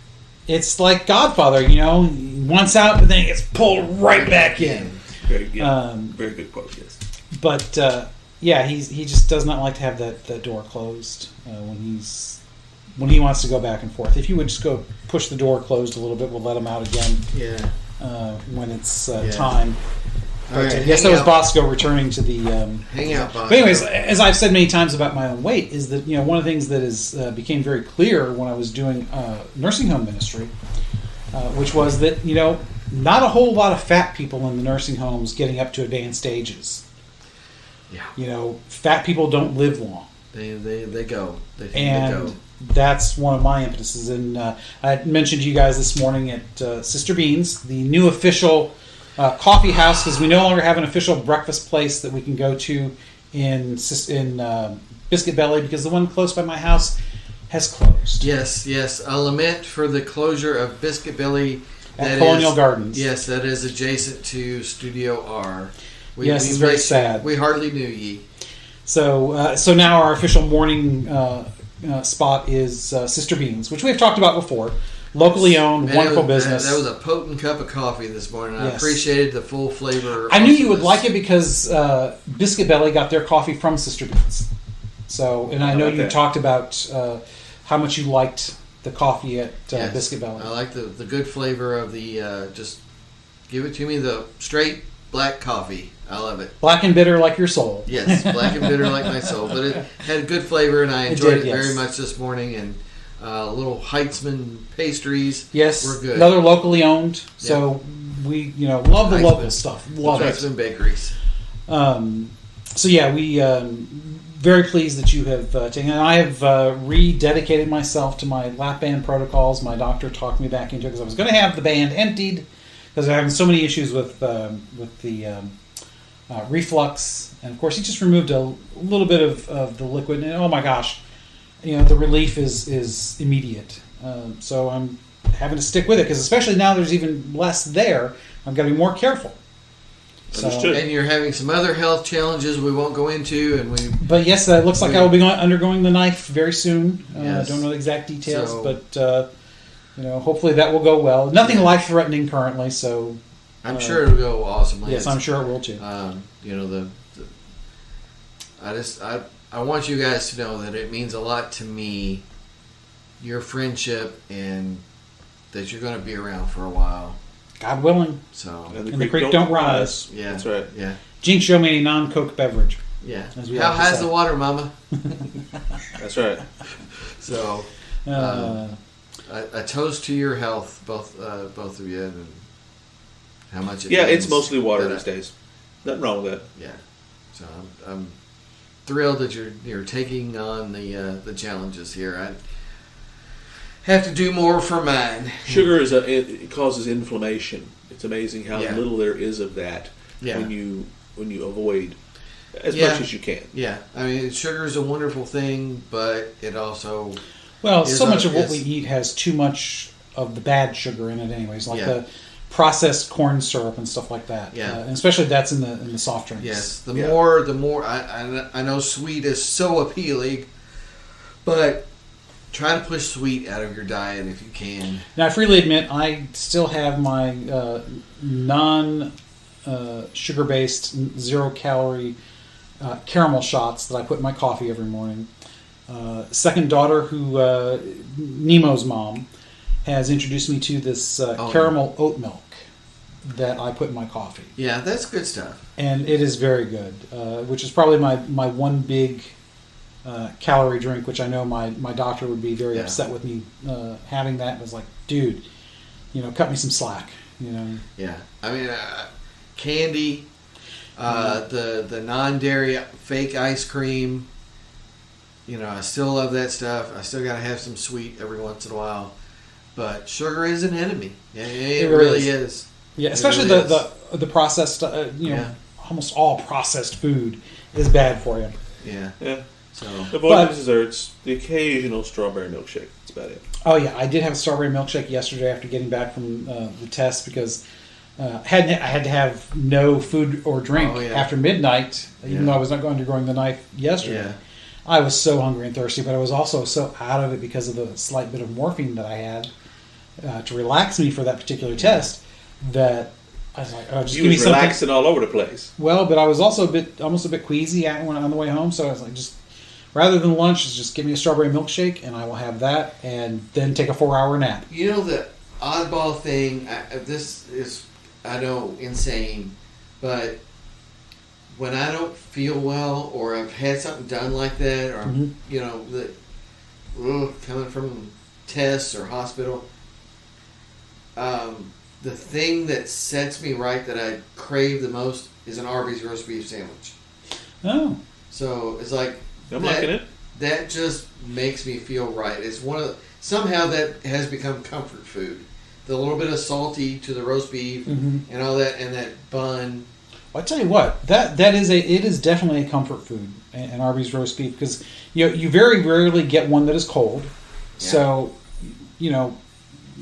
It's like Godfather, he wants out, but then he gets pulled right back in. Very good quote, yes. But, he just does not like to have that door closed when he wants to go back and forth. If you would just go push the door closed a little bit, we'll let him out again. Yeah. When it's time. But yes, that was Bosco returning to the hangout. Bosco. But anyways, as I've said many times about my own weight, is that one of the things that became very clear when I was doing nursing home ministry, which was that not a whole lot of fat people in the nursing homes getting up to advanced ages. Yeah. Fat people don't live long. They go. They go. That's one of my impetuses. And I mentioned to you guys this morning at Sister Beans, the new official coffee house, because we no longer have an official breakfast place that we can go to in Biscuit Belly, because the one close by my house has closed. Yes. A lament for the closure of Biscuit Belly at Colonial Gardens. Yes, that is adjacent to Studio R. It's very sad. We hardly knew ye. So now our official morning spot is Sister Beans, which we've talked about before. Locally owned, wonderful business. That was a potent cup of coffee this morning. I appreciated the full flavor. I knew you would like it because Biscuit Belly got their coffee from Sister Beans. So, and I know you talked about how much you liked the coffee at Yes. Biscuit Belly. I like the good flavor of the just give it to me the straight black coffee. I love it. Black and bitter like your soul. Yes, black and bitter like my soul, but it had a good flavor, and I enjoyed it yes. very much this morning. And little Heitzman pastries, Yes, were good. another locally owned. So we, love the Heitzman. local stuff. Love it. Heitzman bakeries. So yeah, we very pleased that you have taken. And I have rededicated myself to my lap band protocols. My doctor talked me back into it because I was going to have the band emptied because I'm having so many issues with the reflux, and of course he just removed a little bit of the liquid, and oh my gosh, the relief is immediate. So I'm having to stick with it because especially now there's even less there. I've got to be more careful. Understood. And you're having some other health challenges we won't go into, But yes, it looks like I will be undergoing the knife very soon. Yes. I don't know the exact details, So- but hopefully that will go well. Nothing life-threatening currently, so I'm sure it'll go awesomely. yes, I'm sure it will too. I want you guys to know that it means a lot to me, your friendship, and that you're going to be around for a while. God willing. So And the creek don't rise. yeah, That's right. Yeah, Jinx, show me a non-Coke beverage. yeah. As we How like to high's say. the water, Mama? That's right. So a toast to your health, both of you, and how much it Yeah, means it's mostly water that these days. Nothing wrong with that. Yeah. So I'm thrilled that you're taking on the challenges here. I have to do more for mine. Sugar it causes inflammation. It's amazing how Yeah. little there is of that Yeah. when you avoid as Yeah. much as you can. Yeah, I mean, sugar is a wonderful thing, but it also Well, is so much a- of what is- we eat has too much of the bad sugar in it, anyways. Like Yeah. the processed corn syrup and stuff like that. Yeah. And especially that's in the soft drinks. yes, the Yeah. more I know sweet is so appealing, but try to push sweet out of your diet if you can. Now, I freely admit I still have my non sugar-based, zero-calorie caramel shots that I put in my coffee every morning. Second daughter, who Nemo's mom, has introduced me to this caramel oat milk that I put in my coffee. Yeah, that's good stuff. And it is very good, which is probably my one big calorie drink, which I know my doctor would be very Yeah. upset with me having that. It was like, dude, cut me some slack. Yeah, I mean, candy, the non-dairy fake ice cream. I still love that stuff. I still got to have some sweet every once in a while. But sugar is an enemy. It really is. Yeah, It especially really the processed, Yeah. almost all processed food is bad for you. Yeah. Yeah. So Avoid the desserts, the occasional strawberry milkshake. That's about it. Oh yeah, I did have a strawberry milkshake yesterday after getting back from the test because I had to have no food or drink Oh, yeah. after midnight, even Yeah. though I was not undergoing the knife yesterday. yeah. I was so hungry and thirsty, but I was also so out of it because of the slight bit of morphine that I had to relax me for that particular test that I was like, oh, just You give me was something. relaxing all over the place. Well, but I was also almost a bit queasy on the way home, so I was like, just rather than lunch, just give me a strawberry milkshake, and I will have that, and then take a 4-hour nap. The oddball thing, this is, I know, insane, but when I don't feel well or I've had something done like that, or, coming from tests or hospital, the thing that sets me right that I crave the most is an Arby's roast beef sandwich. Oh, So it's like, I'm liking it. that just makes me feel right. It's somehow that has become comfort food. The little bit of salty to the roast beef and all that, and that bun. well, I tell you what, it is definitely a comfort food, an Arby's roast beef, because you very rarely get one that is cold. Yeah. So,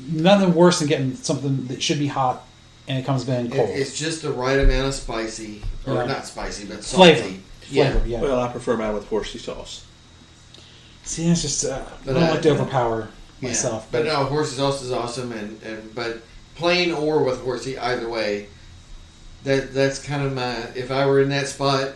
nothing worse than getting something that should be hot and it comes in cold. It's just the right amount of spicy, or Yeah. not spicy, but salty. Flavor, yeah. Well, I prefer mine with horsey sauce. See, it's just I But don't I- like to overpower Yeah. myself. But no, horsey sauce is awesome, but plain or with horsey, either way, that's kind of my. If I were in that spot,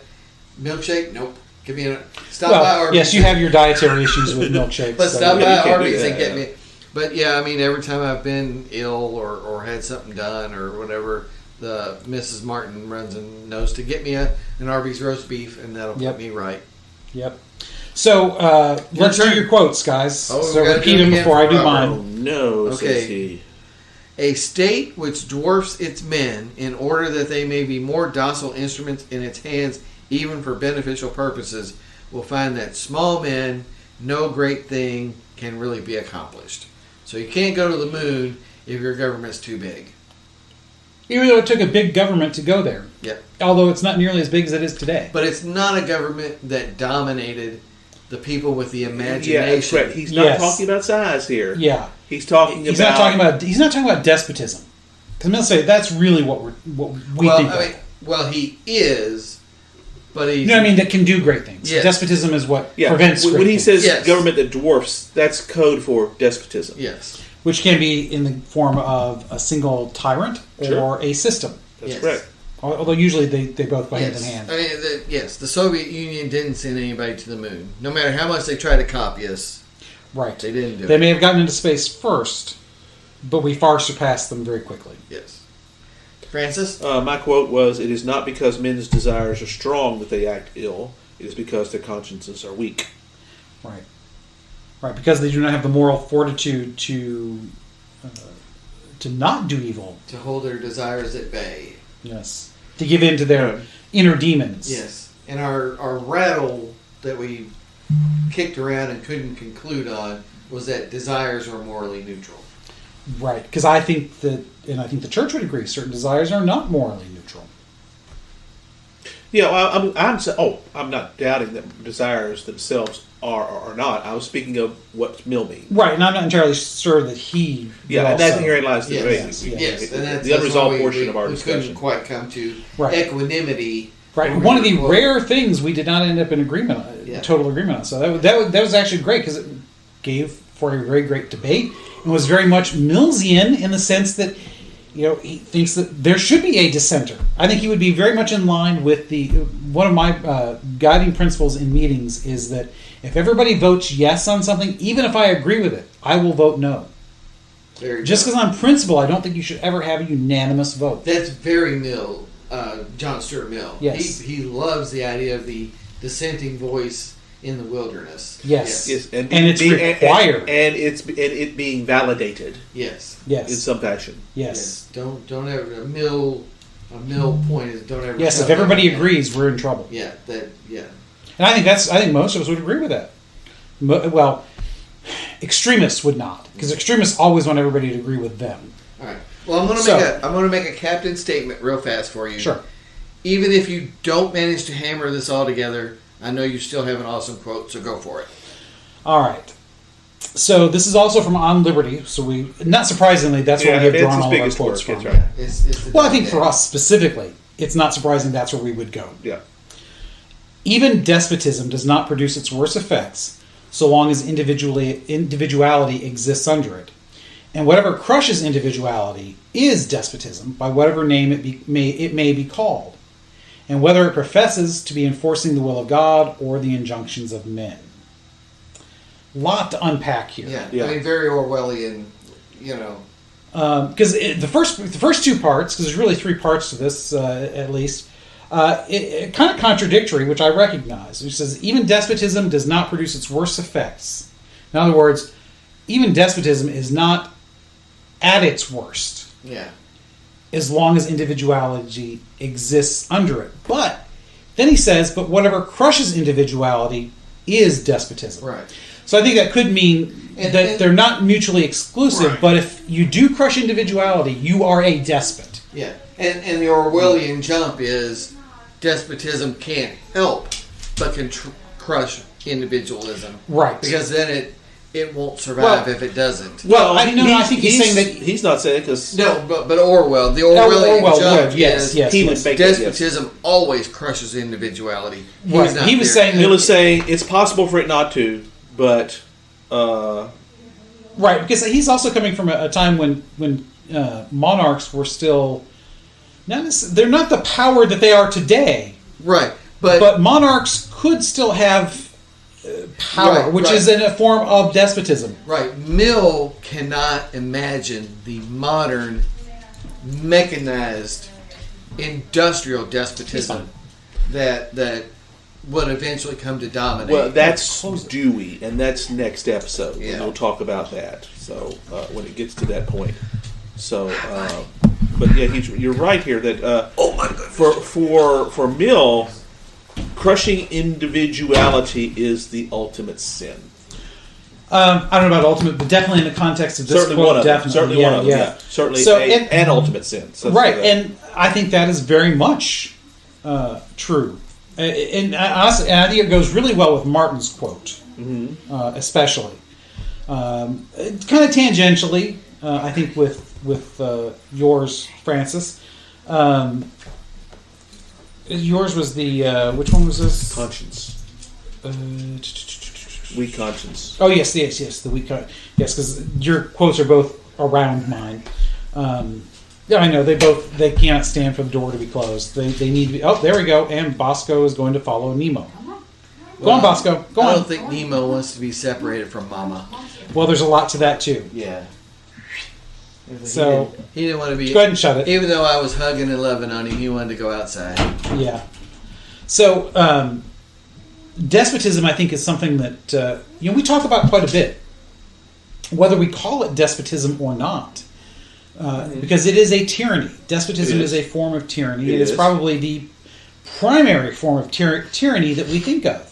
milkshake, nope. Give me stop by Well, Arby's. yes, you have your dietary issues with milkshakes. But so- stop Yeah, you by can't do Arby's that, and get yeah. me. But yeah, I mean, every time I've been ill or had something done or whatever, the Mrs. Martin runs and knows to get me an Arby's roast beef, and that'll Yep. put me right. Yep. So let's do turn. your quotes, guys. Oh, we so gotta repeat do it them again before I do for Robert. Oh mine. no, Okay. says he. A state which dwarfs its men in order that they may be more docile instruments in its hands, even for beneficial purposes, will find that small men, no great thing can really be accomplished. So you can't go to the moon if your government's too big. Even though it took a big government to go there. Yep. Although it's not nearly as big as it is today. But it's not a government that dominated the people with the imagination. Yeah, that's correct. He's not Yes. talking about size here. Yeah. He's talking He's about. not talking about despotism. Because Mill say that's really what we Well, think I of. mean, well, he is, but he's You know what I mean? That can do great things. Yes. Despotism is what Yeah, prevents when great he things. says Yes. government that dwarfs, that's code for despotism. yes, Which can be in the form of a single tyrant Sure. or a system. That's Yes. correct. Although usually they both go hand in yes. hand. I mean, the Soviet Union didn't send anybody to the moon. No matter how much they tried to copy us, Right. they didn't do They it. may have gotten into space first, but we far surpassed them very quickly. Yes, Francis. My quote was, "It is not because men's desires are strong that they act ill. It is because their consciences are weak." Right. Right, because they do not have the moral fortitude to not do evil. To hold their desires at bay. Yes. To give in to their inner demons. Yes, and our rattle that we kicked around and couldn't conclude on was that desires are morally neutral. Right. Because I think that, and I think the church would agree, certain desires are not morally neutral. Yeah, well, I'm not doubting that desires themselves are or are not. I was speaking of what Mill means. Right, and I'm not entirely sure that he. Yeah, would and that's also- herein lies the Yes, debate. yes, Yes, and that's the unresolved why portion of our we discussion. couldn't quite come to Right. equanimity. Right, when one of we the were- rare things we did not end up in agreement on, Yeah. total agreement on. So that was actually great because it gave for a very great debate and was very much Millsian in the sense that, you know, he thinks that there should be a dissenter. I think he would be very much in line with one of my guiding principles in meetings is that if everybody votes yes on something, even if I agree with it, I will vote no. There you Just go. because on principle, I don't think you should ever have a unanimous vote. That's very Mill, John Stuart Mill. Yes. He loves the idea of the dissenting voice in the wilderness. Yes. Yes, And it's required. and it being validated Yes. in Yes. some fashion. Yes. Don't ever a Mill point is don't ever. Yes, tell if everybody them that. agrees, we're in trouble. Yeah. And I think most of us would agree with that. Well, extremists would not, because extremists always want everybody to agree with them. All right. Well, I'm going to make a captain statement real fast for you. Sure. Even if you don't manage to hammer this all together, I know you still have an awesome quote, so go for it. All right. So this is also from On Liberty. So not surprisingly, that's where we have it's drawn his all of our biggest quotes work, from. that's right. It's the Well, I think yeah. for us specifically, it's not surprising that's where we would go. Yeah. Even despotism does not produce its worst effects so long as individuality exists under it. And whatever crushes individuality is despotism, by whatever name it may be called, and whether it professes to be enforcing the will of God or the injunctions of men. Lot to unpack here. Yeah. I mean, very Orwellian, you know. Because the first two parts, because there's really three parts to this at least, it kind of contradictory, which I recognize. It says even despotism does not produce its worst effects. In other words, even despotism is not at its worst Yeah. as long as individuality exists under it. But then he says, but whatever crushes individuality is despotism. Right. So I think that could mean And they're not mutually exclusive, Right. but if you do crush individuality, you are a despot. Yeah. And the Orwellian jump is despotism can't help but can crush individualism. Right. Because then it won't survive if it doesn't. Well, I think he's saying that... he's not saying it because No, but Orwell, the Orwellian Orwell jump would, yes, is yes, he yes. would make that, yes. despotism always crushes individuality. Right. not He was there. saying Mill is saying it's possible for it not to, but Right, because he's also coming from a time when monarchs were still... they're not the power that they are today, Right. But but monarchs could still have power, Right, which right. is in a form of despotism. Right. Mill cannot imagine the modern, mechanized, industrial despotism that would eventually come to dominate. Well, that's Dewey, and that's next episode. Yeah. We'll talk about that. So when it gets to that point. So, but yeah, you're right here that oh my goodness. for Mill, crushing individuality is the ultimate sin. I don't know about ultimate, but definitely in the context of this Certainly quote, one of them. definitely. Certainly one of them. Yeah. Certainly So, an ultimate sin. So right, and I think that is very much true. And honestly, and I think it goes really well with Martin's quote, especially. Kind of tangentially, I think with yours, Francis. Yours was the which one was this? conscience, weak conscience. Oh yes, the weak conscience. Yes, because your quotes are both around mine. Yeah, I know they cannot stand for the door to be closed. They need to be. Oh, there we go. And Bosco is going to follow Nemo. Go on, Bosco. Go I on. don't think Nemo wants to be separated from Mama. Well, there's a lot to that too. Yeah. So he didn't want to be. go ahead and shut it. Even though I was hugging and loving on him, he wanted to go outside. Yeah. So despotism, I think, is something that we talk about quite a bit, whether we call it despotism or not, because it is a tyranny. Despotism is a form of tyranny. It is probably the primary form of tyranny that we think of.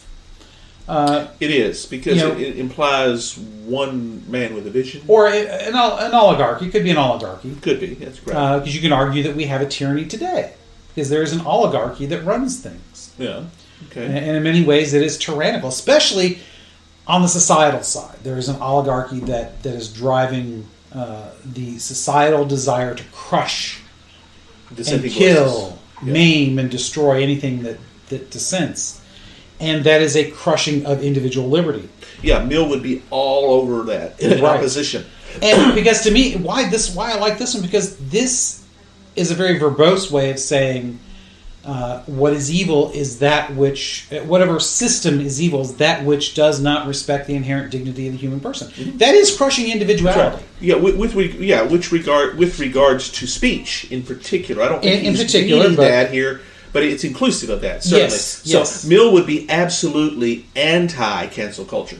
It is, because it implies one man with a vision. Or an oligarchy. It could be an oligarchy. Could be, that's correct. Because you can argue that we have a tyranny today, because there is an oligarchy that runs things. Yeah, okay. And in many ways, it is tyrannical, especially on the societal side. There is an oligarchy that is driving the societal desire to crush and kill, maim, and destroy anything that dissents. And that is a crushing of individual liberty. Yeah, Mill would be all over that in opposition. And because to me, why I like this one, because this is a very verbose way of saying what is evil is that which, whatever system is evil is that which does not respect the inherent dignity of the human person. Mm-hmm. That is crushing individuality. Right. Yeah, with regards to speech in particular. I don't think in he's particular, meaning that here, but it's inclusive of that, certainly. Yes. So Mill would be absolutely anti-cancel culture.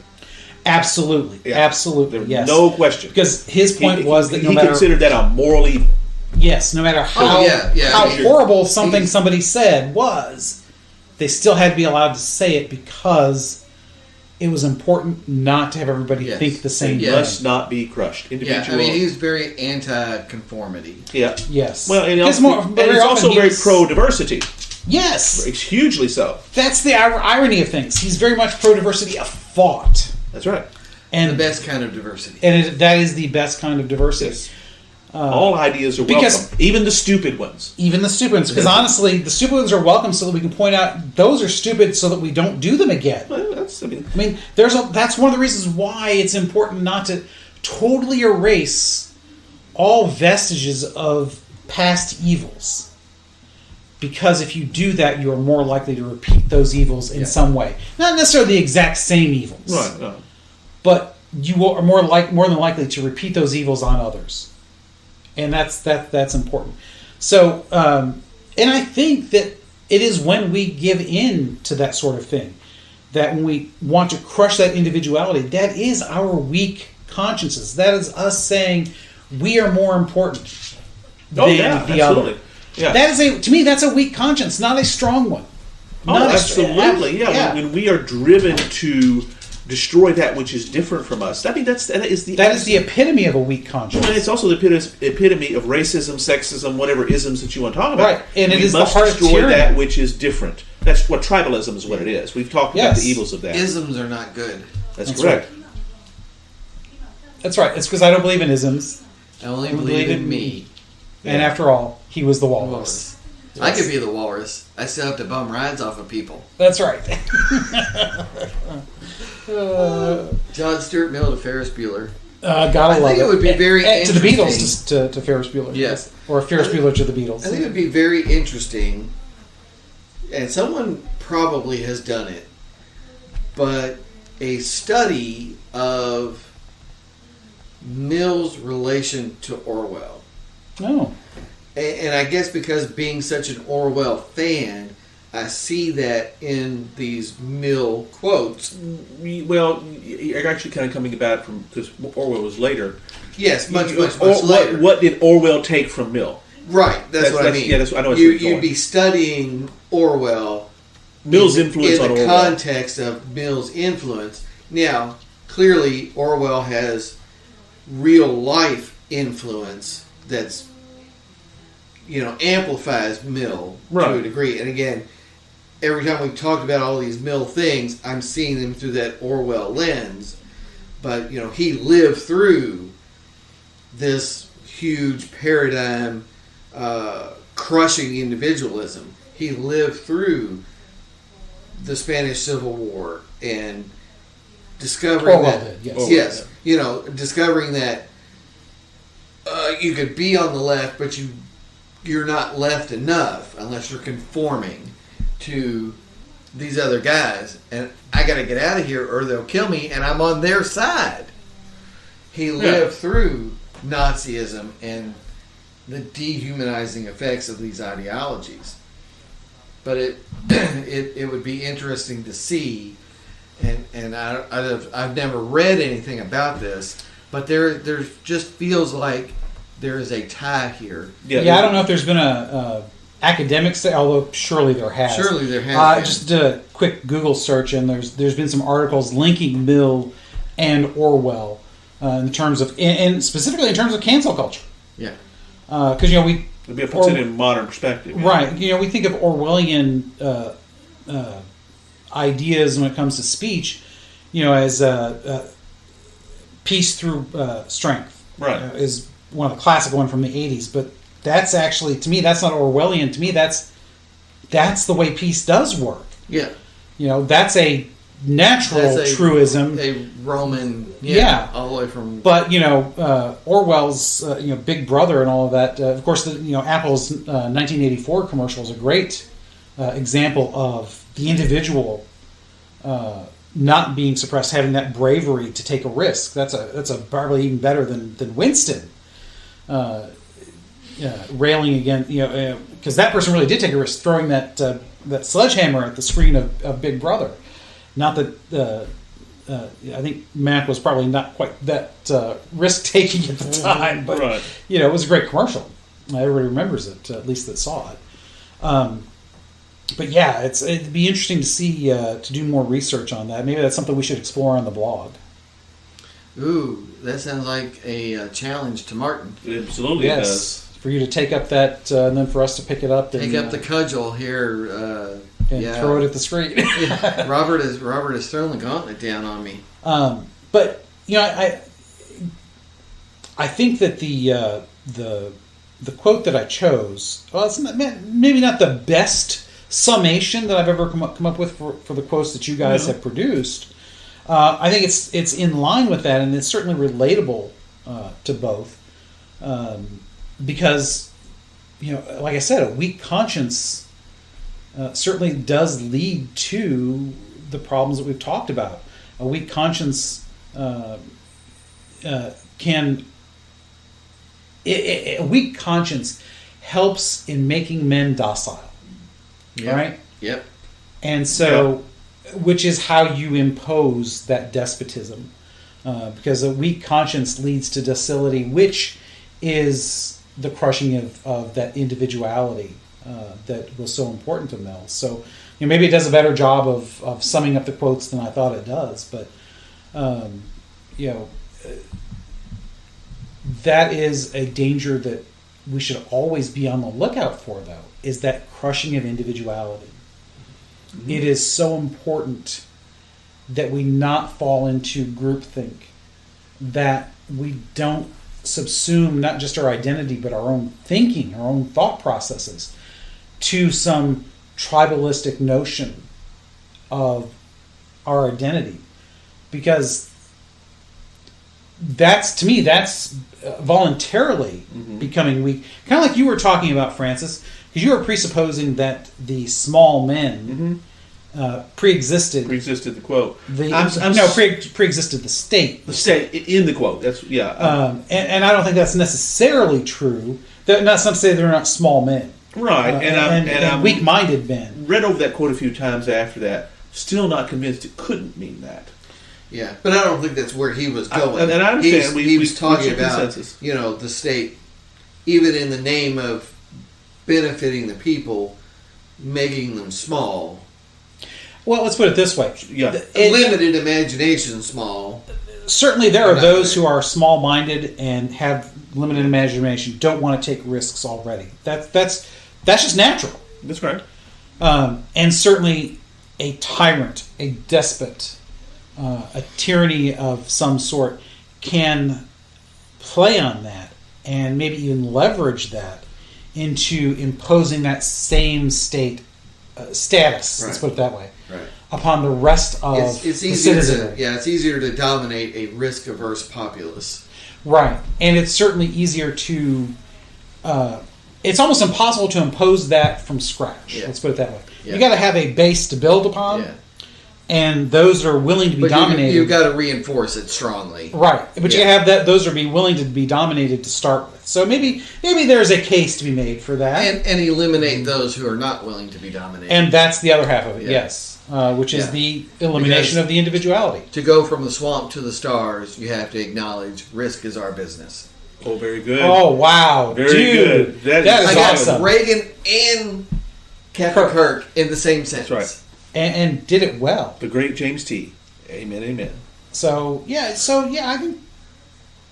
Absolutely. Yeah. Absolutely. There's yes. no question. Because his point was that he considered that a moral evil. Yes, no matter how horrible somebody said was, they still had to be allowed to say it because it was important not to have everybody think the same thing. way. Must not be crushed. Individual. Yeah, I mean, he's very anti-conformity. Yeah. Yes. Well, and he's also very pro-diversity. Yes. It's hugely so. That's the irony of things. He's very much pro-diversity of thought. That's right. And the best kind of diversity. And that is the best kind of diversity. Yes. All ideas are welcome, even the stupid ones. Even the stupid ones, because honestly, the stupid ones are welcome so that we can point out those are stupid so that we don't do them again. Well, that's one of the reasons why it's important not to totally erase all vestiges of past evils. Because if you do that, you are more likely to repeat those evils in some way. Not necessarily the exact same evils, right? No. But you are more than likely to repeat those evils on others. And that's important. So, and I think that it is when we give in to that sort of thing, that when we want to crush that individuality, that is our weak consciences. That is us saying we are more important than the absolutely. other. Yeah. That is to me, that's a weak conscience, not a strong one. Absolutely. When we are driven to destroy that which is different from us. I mean, that is the epitome of a weak conscience. And it's also the epitome of racism, sexism, whatever isms that you want to talk about. Right, and it is the heart of tyranny. That which is different. That's what tribalism is. What it is. We've talked about the evils of that. Isms are not good. That's correct. Right. That's right. It's because I don't believe in isms. I only believe in me. And after all, he was the walrus. Yes. I could be the walrus. I still have to bum rides off of people. That's right. John Stuart Mill to Ferris Bueller. Gotta love it. I think it would be very interesting. To the Beatles, to Ferris Bueller. Yes. Or Ferris Bueller to the Beatles. I think it would be very interesting, and someone probably has done it, but a study of Mill's relation to Orwell. Oh. And I guess because being such an Orwell fan, I see that in these Mill quotes. Well, you're actually kind of coming about from, because Orwell was later. Yes, much later. What did Orwell take from Mill? Right, that's what I mean. Yeah, I know. You'd be studying Orwell, Mill's influence on in the Orwell. context of Mill's influence. Now, clearly, Orwell has real life influence that's, amplifies Mill to a degree. And again, every time we've talked about all these Mill things, I'm seeing them through that Orwell lens. But, he lived through this huge paradigm crushing individualism. He lived through the Spanish Civil War and discovering discovering that you could be on the left, but you're not left enough unless you're conforming to these other guys, and I got to get out of here or they'll kill me, and I'm on their side. He lived through Nazism and the dehumanizing effects of these ideologies. But it would be interesting to see, and I've never read anything about this, but there just feels like there is a tie here. Yeah, I don't know if there's been a academic study, although surely there has. Surely there has. I just did a quick Google search, and there's been some articles linking Mill and Orwell in terms of, and specifically in terms of cancel culture. Yeah. Because It'd be a puts it in modern perspective. Right. We think of Orwellian ideas when it comes to speech, as peace through strength. Right. Is one of the classic one from the 80s, but that's actually, to me, that's not Orwellian. To me, that's the way peace does work. Yeah. That's a natural truism. A Roman, all the way from. But Orwell's Big Brother and all of that. Of course, Apple's 1984 commercial is a great example of the individual not being suppressed, having that bravery to take a risk. That's probably even better than Winston railing against, because that person really did take a risk, throwing that sledgehammer at the screen of Big Brother. Not that I think Mac was probably not quite that risk taking at the time, but it was a great commercial. Everybody remembers it, at least that saw it. But yeah, it'd be interesting to see to do more research on that. Maybe that's something we should explore on the blog. Ooh, that sounds like a challenge to Martin. Absolutely, yes. It does. For you to take up that, and then for us to pick it up. Take up the cudgel here. And throw it at the screen. Robert has thrown the gauntlet down on me. But I think that the quote that I chose, well, it's maybe not the best summation that I've ever come up with for the quotes that you guys have produced. I think it's in line with that, and it's certainly relatable to both. Because, like I said, a weak conscience certainly does lead to the problems that we've talked about. A weak conscience can... A weak conscience helps in making men docile. Yep. Right? Yep. And so, which is how you impose that despotism. Because a weak conscience leads to docility, which is the crushing of that individuality that was so important to Mill. So, maybe it does a better job of summing up the quotes than I thought it does. But, that is a danger that we should always be on the lookout for, though, is that crushing of individuality. Mm-hmm. It is so important that we not fall into groupthink, that we don't subsume not just our identity, but our own thinking, our own thought processes to some tribalistic notion of our identity. Because to me, that's voluntarily becoming weak. Kind of like you were talking about, Francis, because you were presupposing that the small men pre-existed Pre-existed the quote. pre-existed the state. The state in the quote. That's and I don't think that's necessarily true. That's not to say they're not small men, right? And I'm weak-minded men. Read over that quote a few times after that. Still not convinced it couldn't mean that. Yeah, but I don't think that's where he was going. And I understand. He was talking about consensus. The state, even in the name of benefiting the people, making them small. Well, let's put it this way. Yeah. Limited imagination small. Certainly there are those who are small-minded and have limited imagination, don't want to take risks already. That's just natural. That's right. And certainly a tyrant, a despot, a tyranny of some sort can play on that and maybe even leverage that into imposing that same state status, let's put it that way, upon the rest of the citizenry. It's easier to dominate a risk-averse populace. Right. And it's certainly easier to... it's almost impossible to impose that from scratch. Yeah. Let's put it that way. Yeah. You got to have a base to build upon, and those that are willing to be dominated. You've got to reinforce it strongly, right? But you have that; those are be willing to be dominated to start with. So maybe there's a case to be made for that, and eliminate those who are not willing to be dominated. And that's the other half of it, yes, which is the elimination of the individuality. To go from the swamp to the stars, you have to acknowledge risk is our business. Oh, very good. Oh, wow. Very good. That is awesome. Reagan and Captain Kirk in the same sentence. That's right. And did it well. The great James T. Amen, amen. So I think,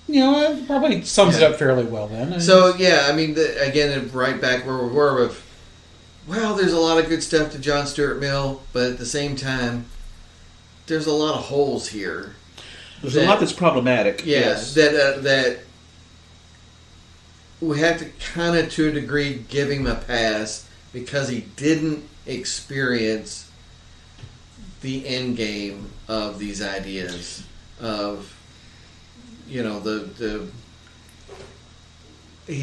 it probably sums it up fairly well then. Again, right back where we were with, there's a lot of good stuff to John Stuart Mill, but at the same time, there's a lot of holes here. There's a lot that's problematic. Yes. That we have to kind of, to a degree, give him a pass because he didn't experience the end game of these ideas of, he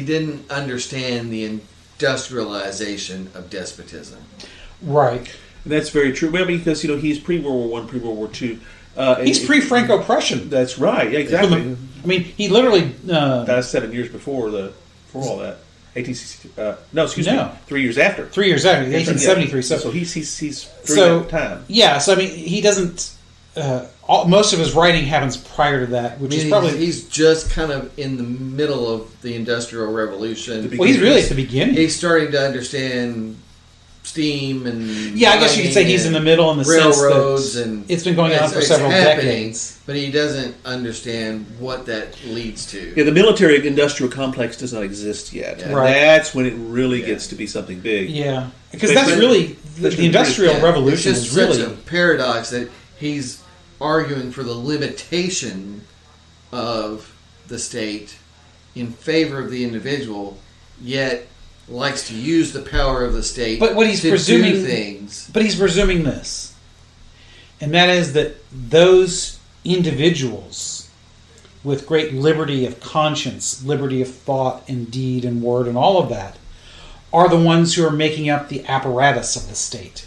didn't understand the industrialization of despotism. Right. And that's very true. Well, because, he's pre-World War I, pre-World War II. He's pre-Franco-Prussian. That's right. Yeah, exactly. He literally... That's 7 years before all that. 3 years after. 3 years after, 1873. So he's through that time. Yeah, so he doesn't... most of his writing happens prior to that, which is probably... He's just kind of in the middle of the Industrial Revolution. Well, he's really at the beginning. He's starting to understand steam and... Yeah, I guess you could say he's in the middle in the railroads sense that and it's been going on for several decades. But he doesn't understand what that leads to. Yeah, the military-industrial complex does not exist yet. Yeah. And right. That's when it really gets to be something big. Yeah, because that's really... The Industrial Revolution is really... such a paradox that he's arguing for the limitation of the state in favor of the individual, yet likes to use the power of the state to do things. But he's presuming this, and that is that those individuals with great liberty of conscience, liberty of thought and deed and word and all of that are the ones who are making up the apparatus of the state.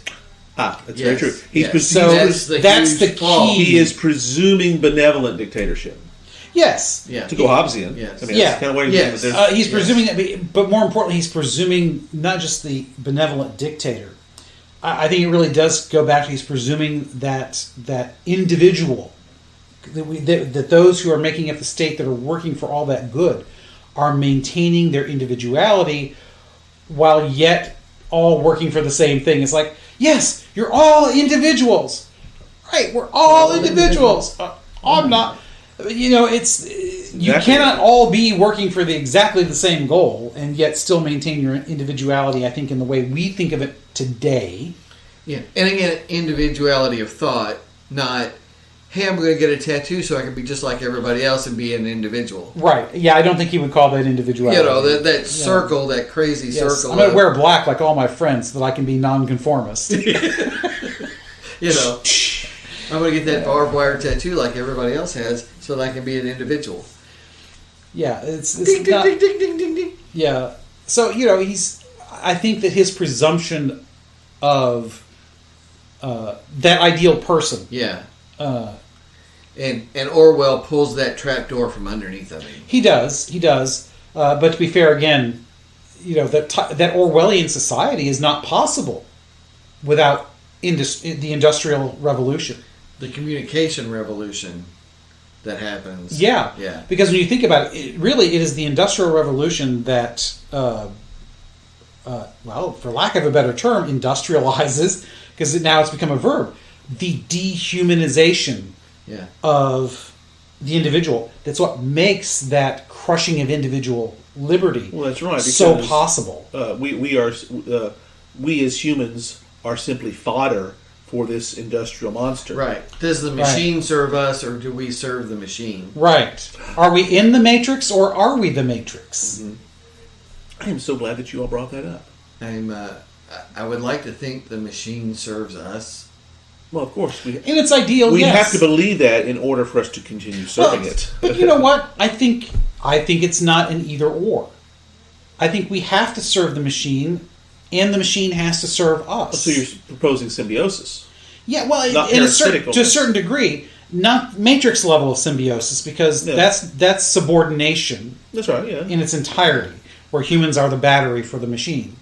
That's very true. That's the key. He is presuming benevolent dictatorship. Yes. Yeah. To go Hobbesian. Yes. I mean, that's kind of what he's doing. He's presuming that, but more importantly, he's presuming not just the benevolent dictator. I think it really does go back to he's presuming that individual, that those who are making up the state, that are working for all that good, are maintaining their individuality while yet all working for the same thing. It's like, yes, you're all individuals. Right, we're all individuals. I'm not... you cannot all be working for exactly the same goal and yet still maintain your individuality, I think, in the way we think of it today. Yeah, and again, individuality of thought, not, hey, I'm going to get a tattoo so I can be just like everybody else and be an individual. Right. Yeah, I don't think he would call that individuality. That circle, that crazy circle. I'm going to wear black like all my friends so that I can be nonconformist. I'm going to get that barbed wire tattoo like everybody else has so that I can be an individual. Yeah, it's ding, not... ding, ding, ding, ding, ding. Yeah. So, I think that his presumption of that ideal person. Yeah. And Orwell pulls that trapdoor from underneath of him. He does. But to be fair, again, that Orwellian society is not possible without the Industrial Revolution. The communication revolution that happens. Yeah. Yeah. Because when you think about it, it is the Industrial Revolution that, for lack of a better term, industrializes, because now it's become a verb, the dehumanization of the individual. That's what makes that crushing of individual liberty that's right, so possible. We as humans are simply fodder for this industrial monster. Right. Does the machine serve us, or do we serve the machine? Right. Are we in the Matrix, or are we the Matrix? Mm-hmm. I am so glad that you all brought that up. I would like to think the machine serves us. Well, of course. In its ideal, we yes. have to believe that in order for us to continue serving it. But you know what? I think it's not an either or. I think we have to serve the machine, and the machine has to serve us. So you're proposing symbiosis. Yeah, well, not to a certain degree, not Matrix level of symbiosis, because that's subordination. That's right. Yeah. In its entirety, where humans are the battery for the machine.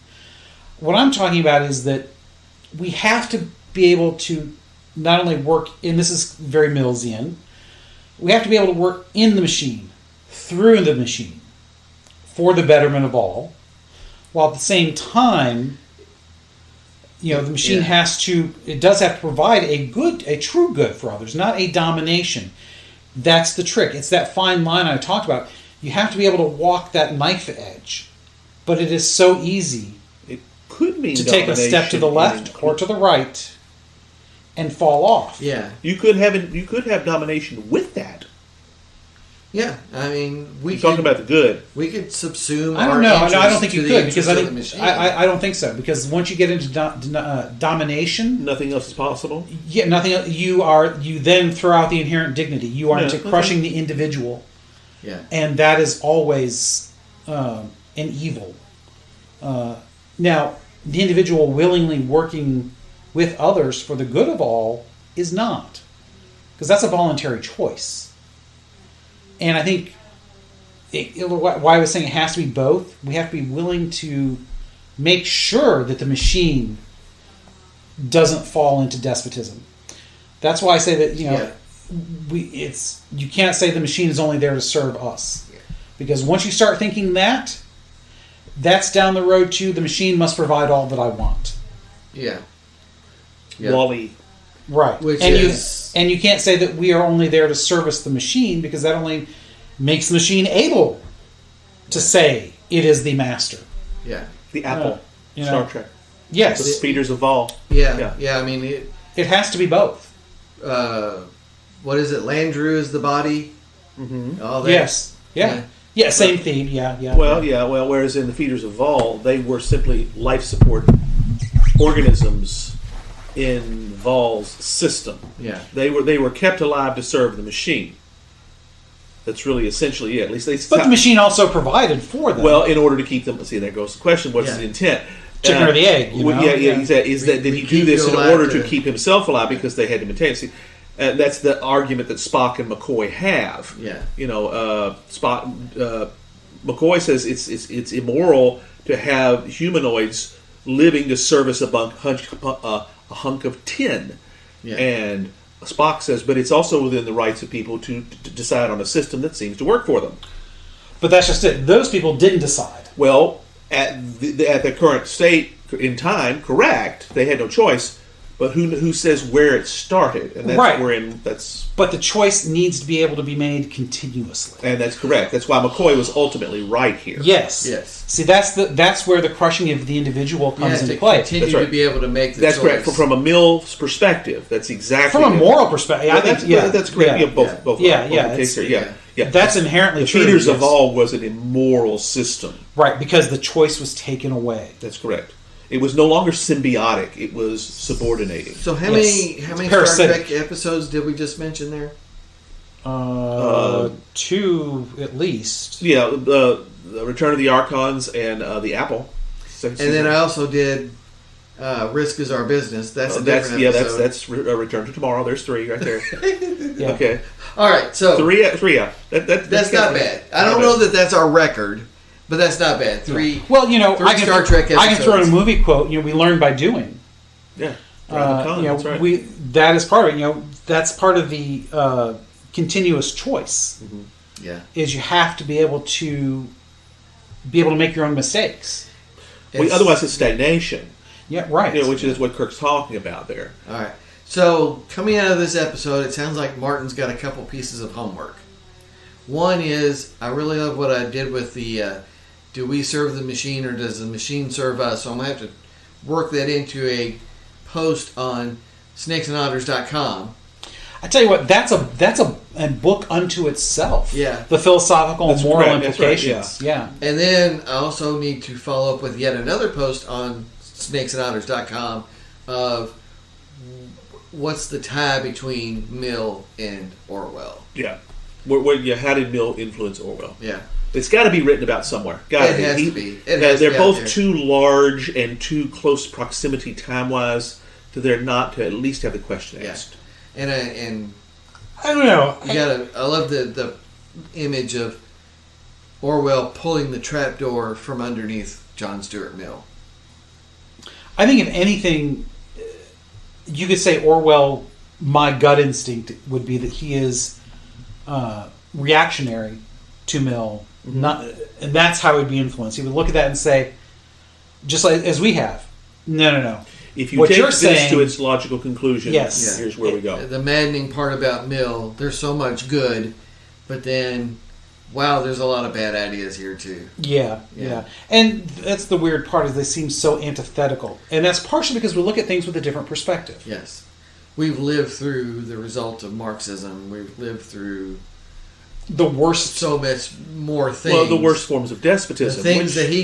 What I'm talking about is that we have to be able to not only work, and this is very Millsian, we have to be able to work in the machine, through the machine, for the betterment of all, while at the same time, the machine does have to provide a true good for others, not a domination. That's the trick. It's that fine line I talked about. You have to be able to walk that knife edge, but it is so easy could mean to take a step to the left or to the right and fall off. Yeah. You could have domination with that. Yeah. I mean, You're talking about the good. We could subsume. I don't know. I don't think you could, because I don't think so. Because once you get into domination, nothing else is possible. Yeah, nothing else. You then throw out the inherent dignity. You are into crushing the individual. Yeah. And that is always an evil. Now, the individual willingly working with others for the good of all is not. Because that's a voluntary choice. And I think why I was saying it has to be both, we have to be willing to make sure that the machine doesn't fall into despotism. That's why I say that, you can't say the machine is only there to serve us. Because once you start thinking that's down the road too. The machine must provide all that I want. Yeah. Wall-E. Right. And you can't say that we are only there to service the machine, because that only makes the machine able to say it is the master. Yeah. The Apple. Star Trek. Yes. The speeders of Vol. Yeah. I mean, it has to be both. What is it? Landru is the body. Mm-hmm. All that. Yes. Yeah. Yeah, same theme. Yeah. Well, whereas in the feeders of Vol, they were simply life support organisms in Vol's system. Yeah. They were kept alive to serve the machine. That's really essentially it. At least But the machine also provided for them. Well, in order to keep them. See, there goes the question. What's his intent? Chicken or the egg? Did he do this in order to keep himself alive because they had to maintain? See, that's the argument that Spock and McCoy have. Yeah. McCoy says it's immoral to have humanoids living to service a hunk of tin. Yeah. And Spock says, but it's also within the rights of people to decide on a system that seems to work for them. But that's just it. Those people didn't decide. Well, at the current state in time, correct. They had no choice. But who says where it started? And that's But the choice needs to be able to be made continuously. And that's correct. That's why McCoy was ultimately right here. Yes. See, that's where the crushing of the individual comes into play. Continue to be able to make the choice. That's correct. From a Mill's perspective, that's exactly from a moral perspective. I think that's correct. Both. That's inherently true. The feeders of all was an immoral system, right? Because the choice was taken away. That's correct. It was no longer symbiotic; it was subordinating. So how many Star Trek episodes did we just mention there? 2 at least. Yeah, the Return of the Archons and the Apple. And then I also did Risk is Our Business. That's a different episode. That's Return to Tomorrow. There's 3 right there. Yeah. Okay. All right, so 3 out. that's not bad. I don't know that that's our record, but that's not bad. 3. Well, I can Star Trek episodes. I can throw in a movie quote. We learn by doing. Yeah. That's right. That is part of it. That's part of the continuous choice. Mm-hmm. Yeah. Is you have to be able to make your own mistakes. Otherwise, it's stagnation. Yeah, right. Which is what Kirk's talking about there. All right. So coming out of this episode, it sounds like Martin's got a couple pieces of homework. One is, I really love what I did with the, do we serve the machine or does the machine serve us? So I'm going to have to work that into a post on snakesandotters.com. I tell you what, that's a book unto itself. Yeah. The philosophical and moral implications. That's right, yeah. And then I also need to follow up with yet another post on snakesandotters.com of what's the tie between Mill and Orwell. Yeah. How did Mill influence Orwell? Yeah. It's got to be written about somewhere. It has to be. They're both too large and too close proximity time-wise to there not to at least have the question asked. And I don't know. I love the image of Orwell pulling the trapdoor from underneath John Stuart Mill. I think if anything, you could say Orwell, my gut instinct would be that he is reactionary to Mill, and that's how he'd be influenced. He would look at that and say, just like as we have, no. If you what take you're this saying, to its logical conclusion, here's where we go. The maddening part about Mill, there's so much good, but then, wow, there's a lot of bad ideas here too. Yeah. And that's the weird part is they seem so antithetical. And that's partially because we look at things with a different perspective. Yes. We've lived through the result of Marxism. We've lived through the worst, so much more things. Well, the worst forms of despotism,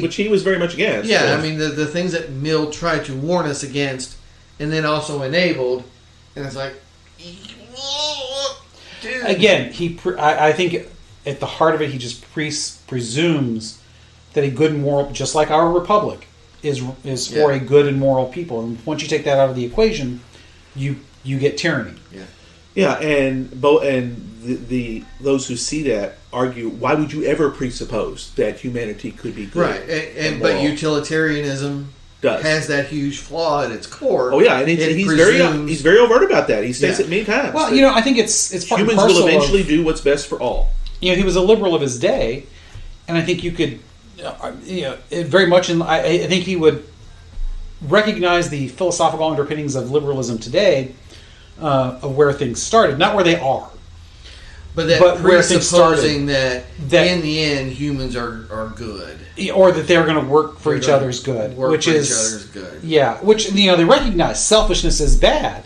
which he was very much against. Yeah, I mean, the things that Mill tried to warn us against and then also enabled, and it's like, dude. Again, I think at the heart of it, he just presumes that a good and moral, just like our republic, is for a good and moral people. And once you take that out of the equation, you get tyranny. Yeah, and those who see that argue, why would you ever presuppose that humanity could be good? Right, but utilitarianism has that huge flaw at its core. Oh yeah, and he's very overt about that. He states it many times. Well, I think it's part humans and parcel will eventually do what's best for all. He was a liberal of his day, and I think you could, very much. I think he would recognize the philosophical underpinnings of liberalism today, of where things started, not where they are, but presupposing that in the end humans are good, or that they're going to work for each other's good, which they recognize selfishness is bad,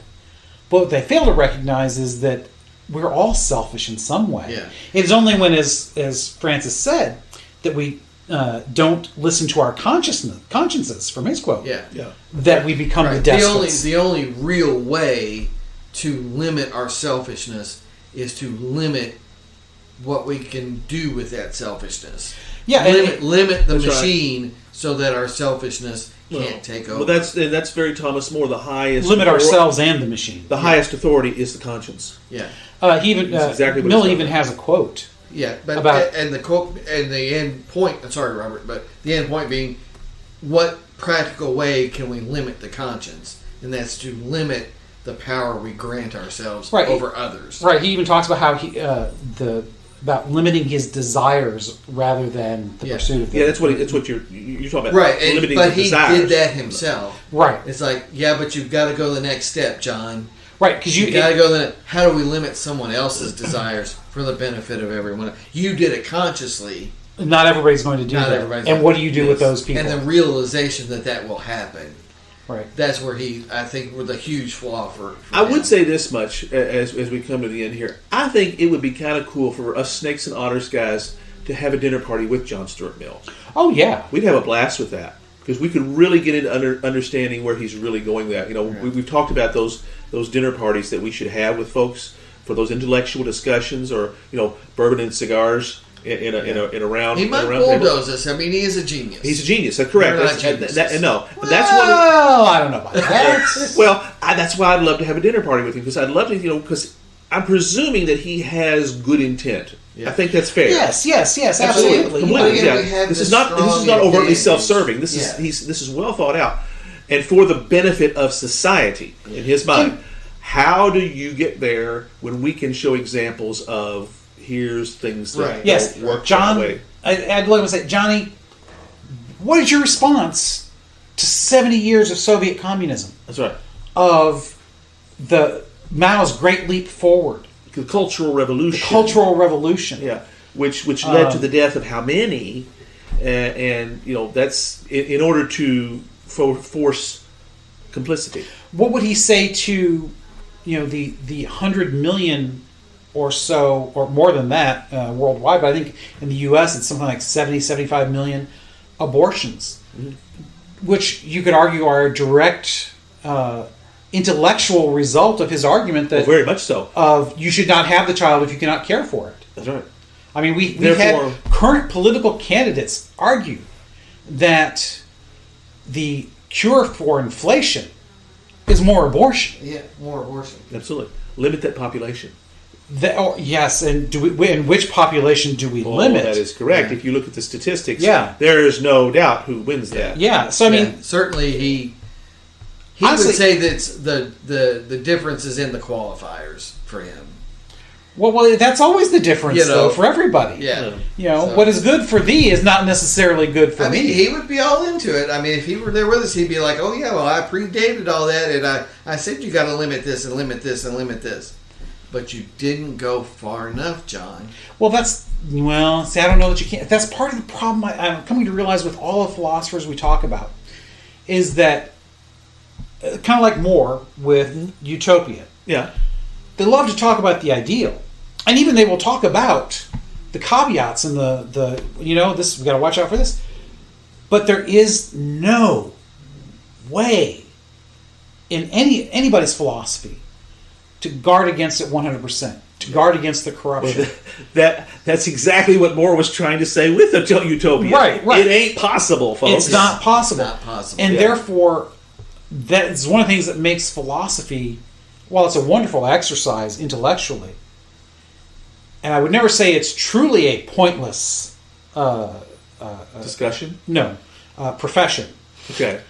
but what they fail to recognize is that we're all selfish in some way. Yeah. It is only when, as Francis said, that we don't listen to our consciences, from his quote, that we become the despots. The only real way to limit our selfishness is to limit what we can do with that selfishness. Yeah, limit the machine so that our selfishness can't take over. Well, that's very Thomas More. The highest limit ourselves and the machine. The highest authority is the conscience. Yeah. Mill even has a quote. Yeah, but about the quote and the end point. Sorry, Robert, but the end point being, what practical way can we limit the conscience? And that's to limit the power we grant ourselves over others. Right. He even talks about how about limiting his desires rather than the pursuit of them. Yeah, that's what you're talking about. Right, limiting but the he desires. did that himself. Right. It's like, but you've got to go the next step, John. Right, because you got to go how do we limit someone else's desires for the benefit of everyone? You did it consciously. Not everybody's going to do that. And what do you do with those people? And the realization that will happen. Right. That's where I think, with a huge flaw for I would say this much as we come to the end here. I think it would be kind of cool for us Snakes and Otters guys to have a dinner party with John Stuart Mill. Oh, yeah. We'd have a blast with that. Because we could really get into understanding where he's really going with that. We've talked about those dinner parties that we should have with folks for those intellectual discussions, or bourbon and cigars. in a round. He in might a round table. bulldoze us. I mean, he is a genius. He's a genius. That's correct. We're not That's geniuses. that's one. Well, I don't know about that. Well, that's why I'd love to have a dinner party with him, because I'd love to, because I'm presuming that he has good intent. Yeah. I think that's fair. Yes, absolutely. Completely. Yeah, we Yeah. have This this is not strong overtly intent. self-serving. This is well thought out, and for the benefit of society in his mind. How do you get there when we can show examples of here's things that Right. Yes, don't work John. that way? I'd like to say, Johnny, what is your response to 70 years of Soviet communism? That's right. Of the Mao's great leap forward, The Cultural Revolution. the Cultural Revolution. Yeah, which led to the death of how many, and that's in order to force complicity. What would he say to, the 100 million or so, or more than that, worldwide? But I think in the U.S. it's something like 70, 75 million abortions, which you could argue are a direct intellectual result of his argument that Very much so. of you should not have the child if you cannot care for it. That's right. I mean, we've Therefore- had current political candidates argue that the cure for inflation is more abortion. Yeah, more abortion. Absolutely. Limit that population. Yes, and in which population do we limit? That is correct. Yeah. If you look at the statistics, Yeah. there is no doubt who wins that. Yeah, so I mean, Yeah, certainly he Honestly- would say that the difference is in the qualifiers for him. well, that's always the difference, though, for everybody. Yeah. So, So- what is good for thee is not necessarily good for I mean, me. he would be all into it. I mean, if he were there with us, he'd be like, "Oh yeah, well, I predated all that, and I said you got to limit this and limit this and limit this, but you didn't go far enough, John." Well, see, I don't know that you can't. That's part of the problem I'm coming to realize with all the philosophers we talk about, is that, kind of like Moore with Utopia, Yeah. they love to talk about the ideal. And even they will talk about the caveats and the this, we got to watch out for this. But there is no way in anybody's philosophy to guard against it 100%, to guard against the corruption. That's exactly what Moore was trying to say with Utopia. Right. It ain't possible, folks. It's not possible. Not possible. And Yeah. therefore, that's one of the things that makes philosophy, while it's a wonderful exercise intellectually, and I would never say it's truly a pointless Discussion? profession, Okay.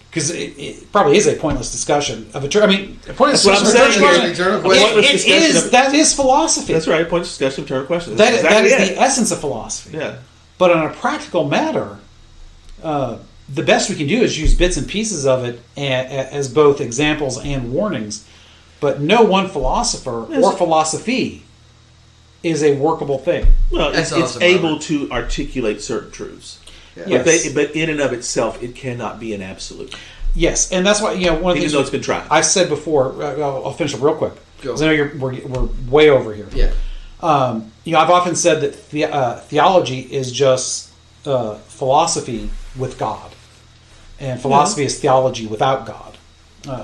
because it probably is a pointless discussion of a term. I mean, a pointless That's what I'm discussion of a saying. term. Eternal question. It is that is philosophy. That's right. Point of discussion, turn of question. That That's that exactly is it. the essence of philosophy. Yeah. But on a practical matter, the best we can do is use bits and pieces of it as both examples and warnings. But no one philosopher or philosophy is a workable thing. Well, That's it's awesome, able Robert. to articulate certain truths. Yes. But in and of itself, it cannot be an absolute. Yes, and that's why one of the Even things though it's been tried. I've said before. I'll finish up real quick Go. because I know we're way over here. Yeah. I've often said that theology is just philosophy with God, and philosophy is theology without God.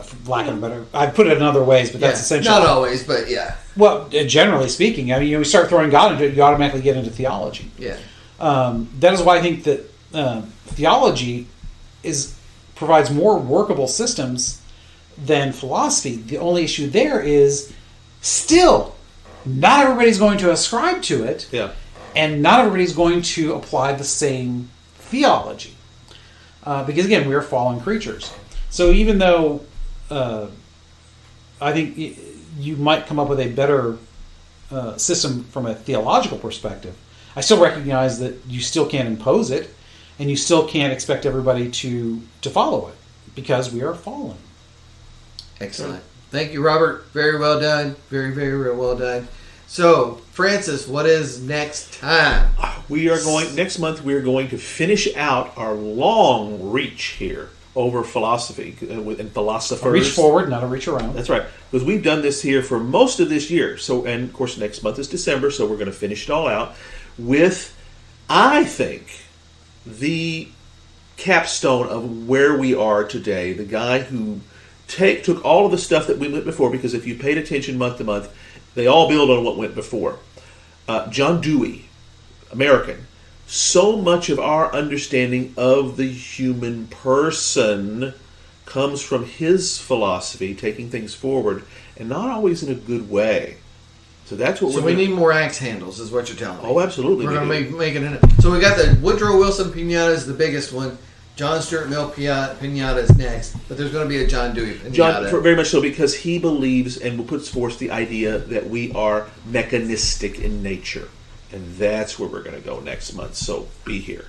For lack of a better, I've put it in other ways, but that's essentially Not always, but yeah. Well, generally speaking, I mean, you start throwing God into it, you automatically get into theology. Yeah. That is why I think that theology provides more workable systems than philosophy. The only issue there is still not everybody's going to ascribe to it, Yeah. and not everybody's going to apply the same theology. Because again, we are fallen creatures. So even though I think you might come up with a better system from a theological perspective, I still recognize that you still can't impose it, and you still can't expect everybody to follow it, because we are fallen. Excellent. Thank you, Robert. Very well done. Very, very well done. So, Francis, what is next time? Next month, we are going to finish out our long reach here over philosophy and philosophers. A reach forward, not a reach around. That's right. Because we've done this here for most of this year. So, and of course, next month is December, so we're going to finish it all out with, I think, the capstone of where we are today. The guy who took all of the stuff that we went before, because if you paid attention month to month, they all build on what went before. John Dewey American, so much of our understanding of the human person comes from his philosophy, taking things forward, and not always in a good way. So that's what we need more axe handles, is what you're telling me. Oh, absolutely. We're going to make it in it. So we got the Woodrow Wilson pinata is the biggest one. John Stuart Mill pinata is next, but there's going to be a John Dewey pinata. John, very much so, because he believes and puts forth the idea that we are mechanistic in nature. And that's where we're going to go next month, so be here.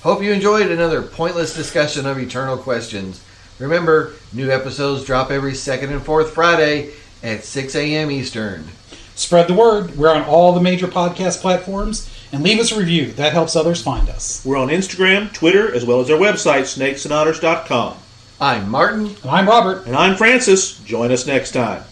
Hope you enjoyed another pointless discussion of eternal questions. Remember, new episodes drop every second and fourth Friday at 6 a.m. Eastern. Spread the word. We're on all the major podcast platforms. And leave us a review. That helps others find us. We're on Instagram, Twitter, as well as our website, snakesandotters.com. I'm Martin. And I'm Robert. And I'm Francis. Join us next time.